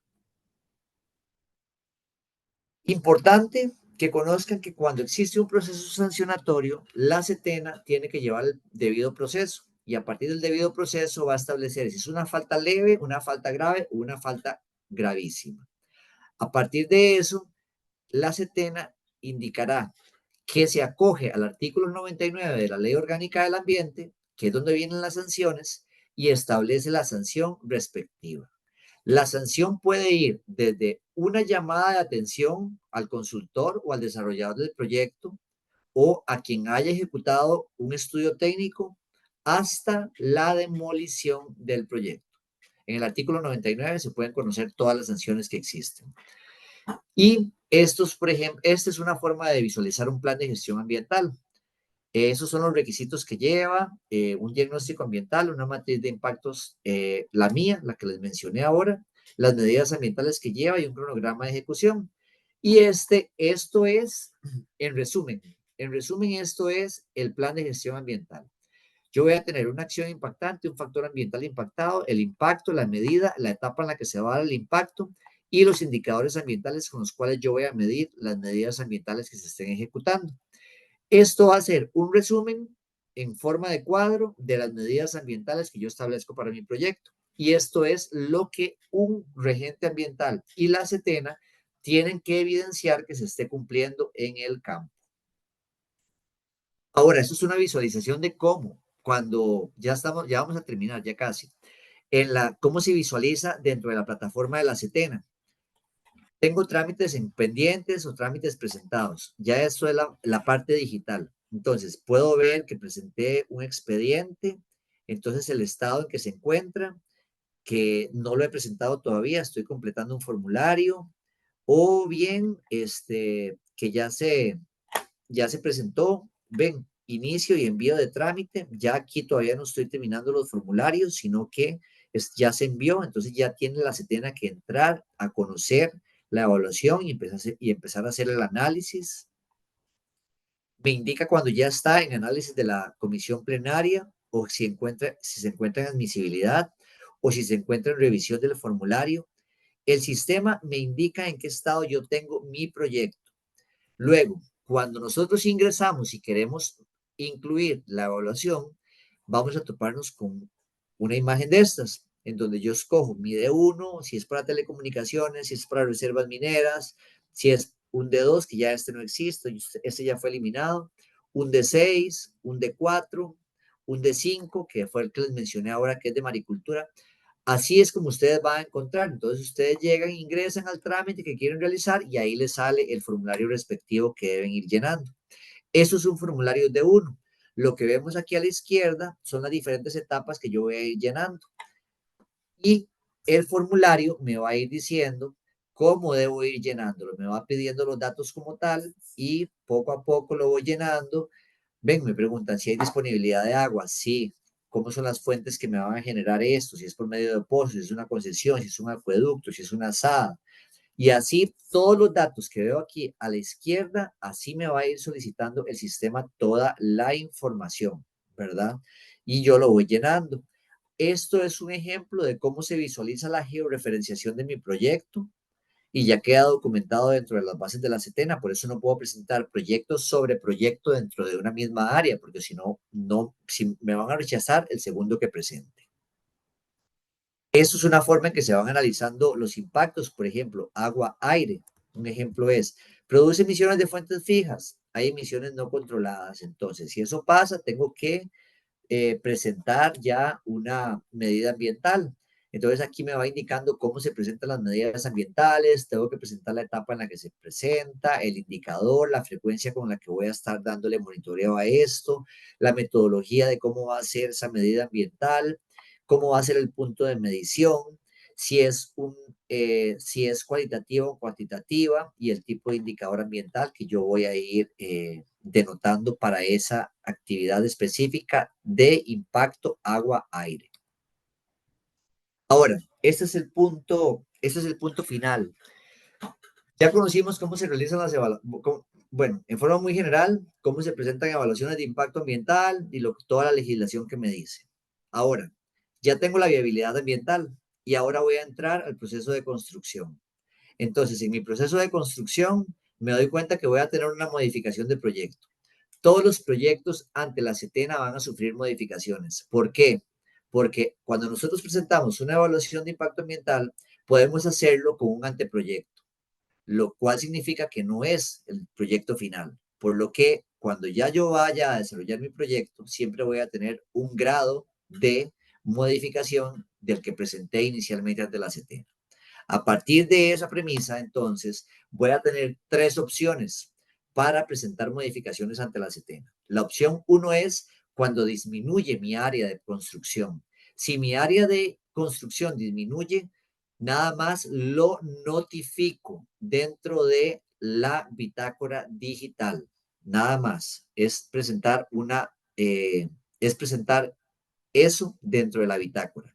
Importante que conozcan que cuando existe un proceso sancionatorio, la CETENA tiene que llevar el debido proceso y a partir del debido proceso va a establecer si es una falta leve, una falta grave o una falta gravísima. A partir de eso, la CETENA indicará que se acoge al artículo 99 de la Ley Orgánica del Ambiente, que es donde vienen las sanciones, y establece la sanción respectiva. La sanción puede ir desde una llamada de atención al consultor o al desarrollador del proyecto o a quien haya ejecutado un estudio técnico hasta la demolición del proyecto. En el artículo 99 se pueden conocer todas las sanciones que existen. Y estos, por ejemplo, esta es una forma de visualizar un plan de gestión ambiental. Esos son los requisitos que lleva un diagnóstico ambiental, una matriz de impactos, la mía, la que les mencioné ahora, las medidas ambientales que lleva y un cronograma de ejecución. Y esto es, en resumen, esto es el plan de gestión ambiental. Yo voy a tener una acción impactante, un factor ambiental impactado, el impacto, la medida, la etapa en la que se va a dar el impacto y los indicadores ambientales con los cuales yo voy a medir las medidas ambientales que se estén ejecutando. Esto va a ser un resumen en forma de cuadro de las medidas ambientales que yo establezco para mi proyecto. Y esto es lo que un regente ambiental y la CETENA tienen que evidenciar que se esté cumpliendo en el campo. Ahora, esto es una visualización de cómo, cuando ya vamos a terminar, ya casi, cómo se visualiza dentro de la plataforma de la CETENA. Tengo trámites en pendientes o trámites presentados. Ya esto es la parte digital. Entonces, puedo ver que presenté un expediente, entonces el estado en que se encuentra, que no lo he presentado todavía, estoy completando un formulario, o bien que ya se presentó, ven, inicio y envío de trámite, ya aquí todavía no estoy terminando los formularios, sino que ya se envió, entonces ya tiene la CETENA que entrar a conocer la evaluación y empezar a hacer el análisis. Me indica cuando ya está en análisis de la comisión plenaria o si se encuentra en admisibilidad o si se encuentra en revisión del formulario. El sistema me indica en qué estado yo tengo mi proyecto. Luego, cuando nosotros ingresamos y queremos incluir la evaluación, vamos a toparnos con una imagen de estas, en donde yo escojo mi D1, si es para telecomunicaciones, si es para reservas mineras, si es un D2, que ya no existe, este ya fue eliminado, un D6, un D4, un D5, que fue el que les mencioné ahora, que es de maricultura. Así es como ustedes van a encontrar. Entonces ustedes llegan, ingresan al trámite que quieren realizar y ahí les sale el formulario respectivo que deben ir llenando. Eso es un formulario de uno. Lo que vemos aquí a la izquierda son las diferentes etapas que yo voy a ir llenando. Y el formulario me va a ir diciendo cómo debo ir llenándolo. Me va pidiendo los datos como tal y poco a poco lo voy llenando. Ven, me preguntan si hay disponibilidad de agua. Sí. ¿Cómo son las fuentes que me van a generar esto? Si es por medio de pozos, si es una concesión, si es un acueducto, si es una asada. Y así todos los datos que veo aquí a la izquierda, así me va a ir solicitando el sistema toda la información, ¿verdad? Y yo lo voy llenando. Esto es un ejemplo de cómo se visualiza la georreferenciación de mi proyecto y ya queda documentado dentro de las bases de la CETENA. Por eso no puedo presentar proyecto sobre proyecto dentro de una misma área, porque si no, si me van a rechazar el segundo que presente. Eso es una forma en que se van analizando los impactos, por ejemplo, agua, aire. Un ejemplo es, produce emisiones de fuentes fijas, hay emisiones no controladas. Entonces, si eso pasa, tengo que presentar ya una medida ambiental. Entonces aquí me va indicando cómo se presentan las medidas ambientales, tengo que presentar la etapa en la que se presenta, el indicador, la frecuencia con la que voy a estar dándole monitoreo a esto, la metodología de cómo va a ser esa medida ambiental, cómo va a ser el punto de medición, si es cualitativa o cuantitativa y el tipo de indicador ambiental que yo voy a ir denotando para esa actividad específica de impacto agua-aire. Ahora, este es el punto final. Ya conocimos cómo se realizan las evaluaciones, bueno, en forma muy general, cómo se presentan evaluaciones de impacto ambiental y toda la legislación que me dice. Ahora, ya tengo la viabilidad ambiental y ahora voy a entrar al proceso de construcción. Entonces, en mi proceso de construcción, me doy cuenta que voy a tener una modificación de proyecto. Todos los proyectos ante la CETENA van a sufrir modificaciones. ¿Por qué? Porque cuando nosotros presentamos una evaluación de impacto ambiental, podemos hacerlo con un anteproyecto, lo cual significa que no es el proyecto final. Por lo que cuando ya yo vaya a desarrollar mi proyecto, siempre voy a tener un grado de modificación del que presenté inicialmente ante la CETENA. A partir de esa premisa, entonces, voy a tener tres opciones para presentar modificaciones ante la CETENA. La opción 1 es cuando disminuye mi área de construcción. Si mi área de construcción disminuye, nada más lo notifico dentro de la bitácora digital. Nada más. Es presentar eso dentro de la bitácora.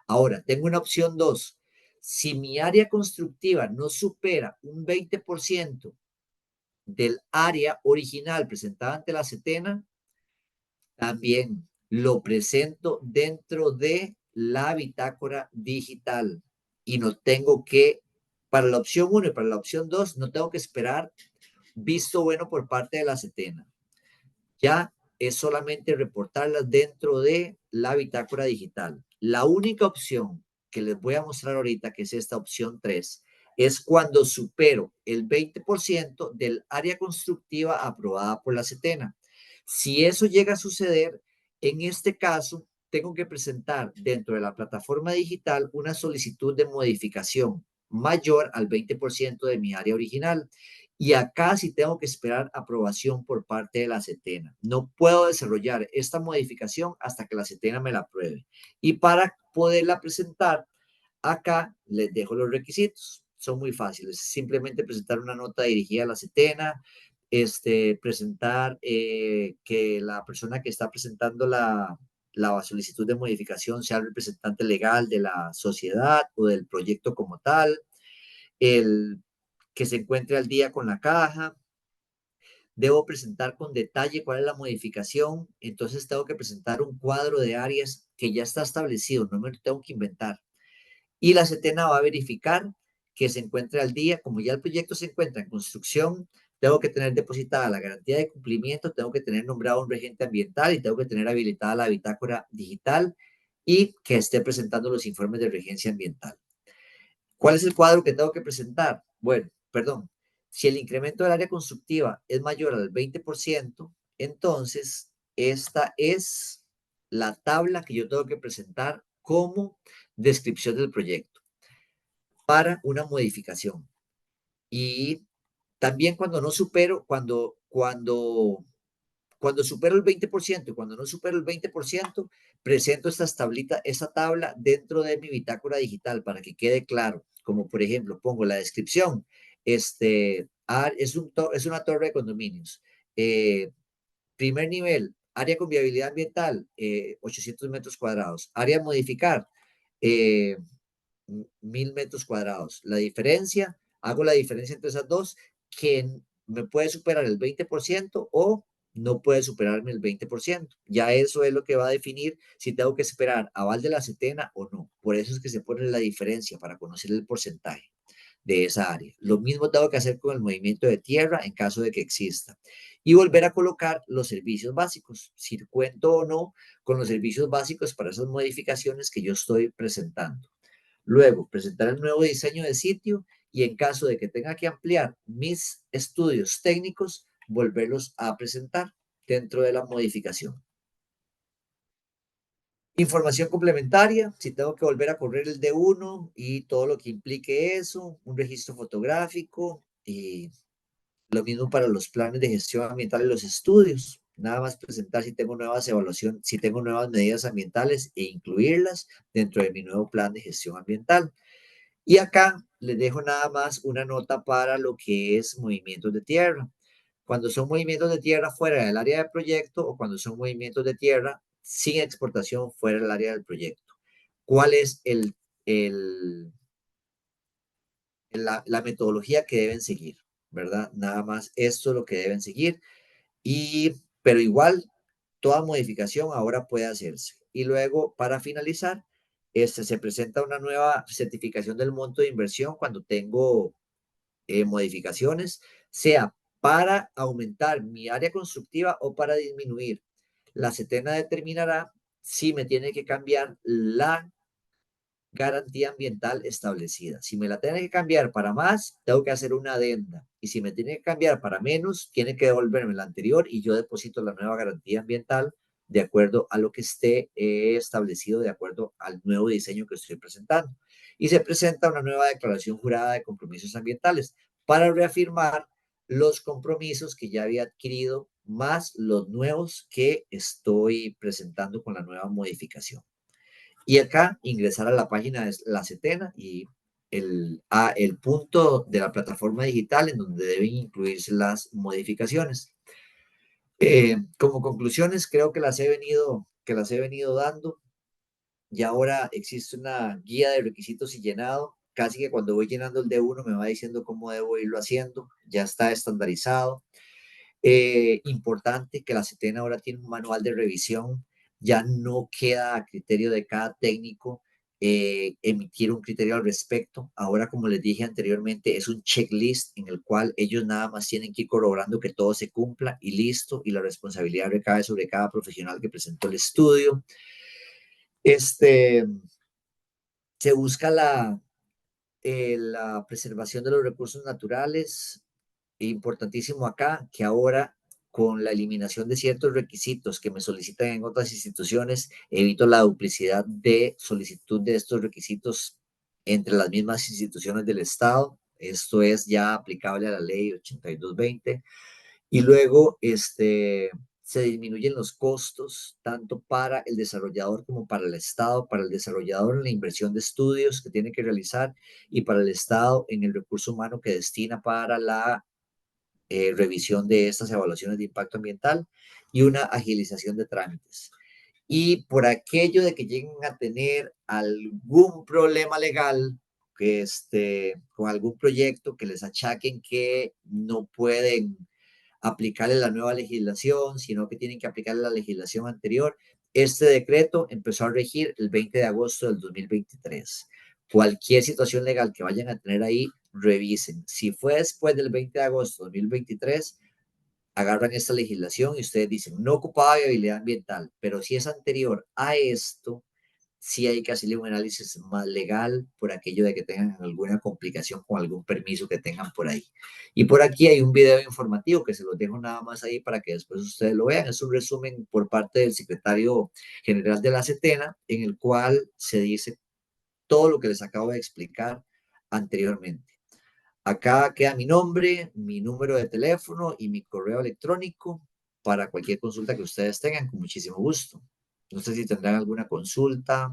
Ahora, tengo una opción 2. Si mi área constructiva no supera un 20% del área original presentada ante la CETENA, también lo presento dentro de la bitácora digital y no tengo que, para la opción 1 y para la opción 2, no tengo que esperar visto bueno por parte de la CETENA. Ya es solamente reportarlas dentro de la bitácora digital. La única opción que les voy a mostrar ahorita, que es esta opción 3, es cuando supero el 20% del área constructiva aprobada por la CETENA. Si eso llega a suceder, en este caso, tengo que presentar dentro de la plataforma digital una solicitud de modificación mayor al 20% de mi área original. Y acá sí tengo que esperar aprobación por parte de la CETENA. No puedo desarrollar esta modificación hasta que la CETENA me la apruebe. Y para poderla presentar, acá les dejo los requisitos. Son muy fáciles. Simplemente presentar una nota dirigida a la CETENA, presentar que la persona que está presentando la solicitud de modificación sea el representante legal de la sociedad o del proyecto como tal, el que se encuentre al día con la caja. Debo presentar con detalle cuál es la modificación, entonces tengo que presentar un cuadro de áreas que ya está establecido, no me lo tengo que inventar. Y la CETENA va a verificar que se encuentre al día, como ya el proyecto se encuentra en construcción, tengo que tener depositada la garantía de cumplimiento, tengo que tener nombrado un regente ambiental y tengo que tener habilitada la bitácora digital y que esté presentando los informes de regencia ambiental. ¿Cuál es el cuadro que tengo que presentar? Bueno, perdón, si el incremento del área constructiva es mayor al 20%, entonces esta es la tabla que yo tengo que presentar como descripción del proyecto para una modificación. Y también cuando no supero, cuando supero el 20% y cuando no supero el 20%, presento esta tabla dentro de mi bitácora digital para que quede claro como por ejemplo, pongo la descripción, es una torre de condominios. Primer nivel, área con viabilidad ambiental, 800 metros cuadrados. Área a modificar, 1000 metros cuadrados. La diferencia, hago la diferencia entre esas dos, que me puede superar el 20% o no puede superarme el 20%. Ya eso es lo que va a definir si tengo que esperar aval de la Setena o no. Por eso es que se pone la diferencia para conocer el porcentaje de esa área. Lo mismo tengo que hacer con el movimiento de tierra en caso de que exista. Y volver a colocar los servicios básicos, si cuento o no con los servicios básicos para esas modificaciones que yo estoy presentando. Luego, presentar el nuevo diseño de sitio y en caso de que tenga que ampliar mis estudios técnicos, volverlos a presentar dentro de la modificación. Información complementaria, si tengo que volver a correr el D1 y todo lo que implique eso, un registro fotográfico y lo mismo para los planes de gestión ambiental y los estudios. Nada más presentar si tengo nuevas evaluaciones, si tengo nuevas medidas ambientales e incluirlas dentro de mi nuevo plan de gestión ambiental. Y acá les dejo nada más una nota para lo que es movimientos de tierra. Cuando son movimientos de tierra fuera del área de proyecto o cuando son movimientos de tierra sin exportación fuera del área del proyecto. ¿Cuál es la metodología que deben seguir? ¿Verdad? Nada más esto es lo que deben seguir. Pero igual, toda modificación ahora puede hacerse. Y luego, para finalizar, se presenta una nueva certificación del monto de inversión cuando tengo modificaciones, sea para aumentar mi área constructiva o para disminuir. La Setena determinará si me tiene que cambiar la garantía ambiental establecida. Si me la tiene que cambiar para más, tengo que hacer una adenda. Y si me tiene que cambiar para menos, tiene que devolverme la anterior y yo deposito la nueva garantía ambiental de acuerdo a lo que esté establecido, de acuerdo al nuevo diseño que estoy presentando. Y se presenta una nueva declaración jurada de compromisos ambientales para reafirmar los compromisos que ya había adquirido, más los nuevos que estoy presentando con la nueva modificación. Y acá ingresar a la página de la Setena y el punto de la plataforma digital en donde deben incluirse las modificaciones. Como conclusiones, creo que las he venido dando. Y ahora existe una guía de requisitos y llenado. Casi que cuando voy llenando el D1 me va diciendo cómo debo irlo haciendo. Ya está estandarizado. Importante que la Setena ahora tiene un manual de revisión, ya no queda a criterio de cada técnico emitir un criterio al respecto. Ahora, como les dije anteriormente, es un checklist en el cual ellos nada más tienen que ir corroborando que todo se cumpla y listo, y la responsabilidad recae sobre cada profesional que presentó el estudio. Se busca la preservación de los recursos naturales. Importantísimo acá que ahora con la eliminación de ciertos requisitos que me solicitan en otras instituciones, evito la duplicidad de solicitud de estos requisitos entre las mismas instituciones del Estado. Esto es ya aplicable a la ley 8220. Y luego se disminuyen los costos tanto para el desarrollador como para el Estado. Para el desarrollador en la inversión de estudios que tiene que realizar y para el Estado en el recurso humano que destina para la revisión de estas evaluaciones de impacto ambiental y una agilización de trámites. Y por aquello de que lleguen a tener algún problema legal con algún proyecto que les achaquen que no pueden aplicarle la nueva legislación, sino que tienen que aplicarle la legislación anterior. Este decreto empezó a regir el 20 de agosto del 2023. Cualquier situación legal que vayan a tener ahí, revisen. Si fue después del 20 de agosto de 2023, agarran esta legislación y ustedes dicen, no ocupaba viabilidad ambiental, pero si es anterior a esto, sí hay que hacerle un análisis más legal por aquello de que tengan alguna complicación con algún permiso que tengan por ahí. Y por aquí hay un video informativo que se los dejo nada más ahí para que después ustedes lo vean. Es un resumen por parte del secretario general de la Setena, en el cual se dice todo lo que les acabo de explicar anteriormente. Acá queda mi nombre, mi número de teléfono y mi correo electrónico para cualquier consulta que ustedes tengan, con muchísimo gusto. No sé si tendrán alguna consulta.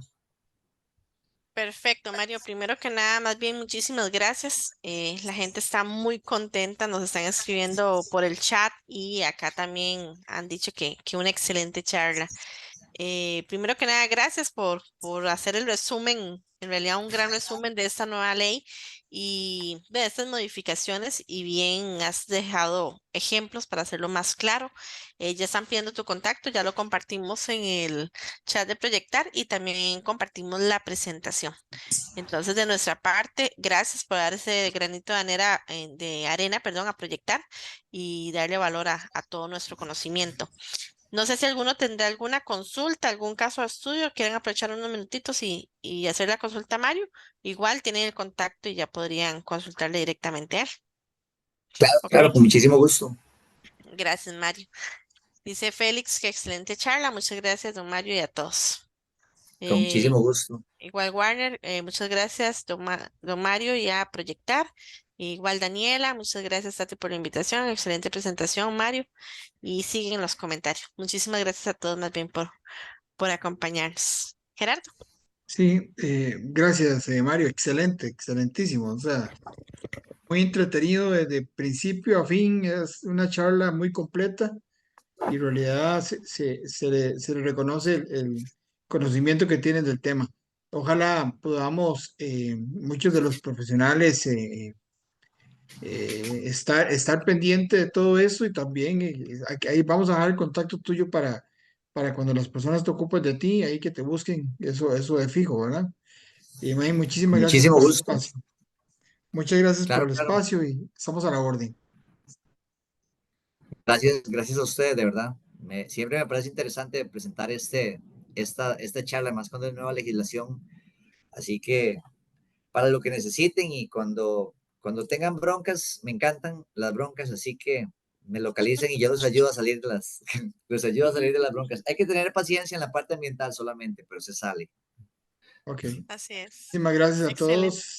Perfecto, Mario. Primero que nada, más bien muchísimas gracias. La gente está muy contenta, nos están escribiendo por el chat y acá también han dicho que una excelente charla. Primero que nada, gracias por hacer el resumen, en realidad un gran resumen de esta nueva ley y de estas modificaciones y bien has dejado ejemplos para hacerlo más claro. Ya están pidiendo tu contacto, ya lo compartimos en el chat de Proyectar y también compartimos la presentación. Entonces, de nuestra parte, gracias por dar ese granito de arena, perdón, a Proyectar y darle valor a todo nuestro conocimiento. No sé si alguno tendrá alguna consulta, algún caso de estudio, quieren aprovechar unos minutitos y hacer la consulta a Mario. Igual tienen el contacto y ya podrían consultarle directamente a él. Claro, Ok, claro, con muchísimo gusto. gracias, Mario. Dice Félix, qué excelente charla. Muchas gracias, don Mario, y a todos. Con Eh, muchísimo gusto. igual Warner, muchas gracias, don Mario, y a Proyectar. Igual Daniela, muchas gracias, Tati, por la invitación. Excelente presentación, Mario. Y siguen los comentarios. Muchísimas gracias a todos más bien por acompañarnos. Gerardo. Sí, gracias, Mario. Excelente, excelentísimo. O sea, muy entretenido desde principio a fin. Es una charla muy completa y en realidad se le reconoce el conocimiento que tienen del tema. Ojalá podamos, muchos de los profesionales, estar pendiente de todo eso y también ahí vamos a dejar el contacto tuyo para cuando las personas te ocupen de ti, ahí que te busquen, eso de fijo, ¿verdad? Y May, Con muchísimas gracias muchísimo por el gusto. espacio. Muchas gracias por Claro, el claro. espacio y estamos a la orden. Gracias, gracias a ustedes, de verdad. Siempre me parece interesante presentar esta charla, más cuando es nueva legislación. Así que para lo que necesiten y cuando tengan broncas, me encantan las broncas, así que me localicen y yo los ayudo a salir de los ayudo a salir de las broncas. Hay que tener paciencia en la parte ambiental solamente, pero se sale. Ok. Así es. Muchísimas gracias a Excelente. todos.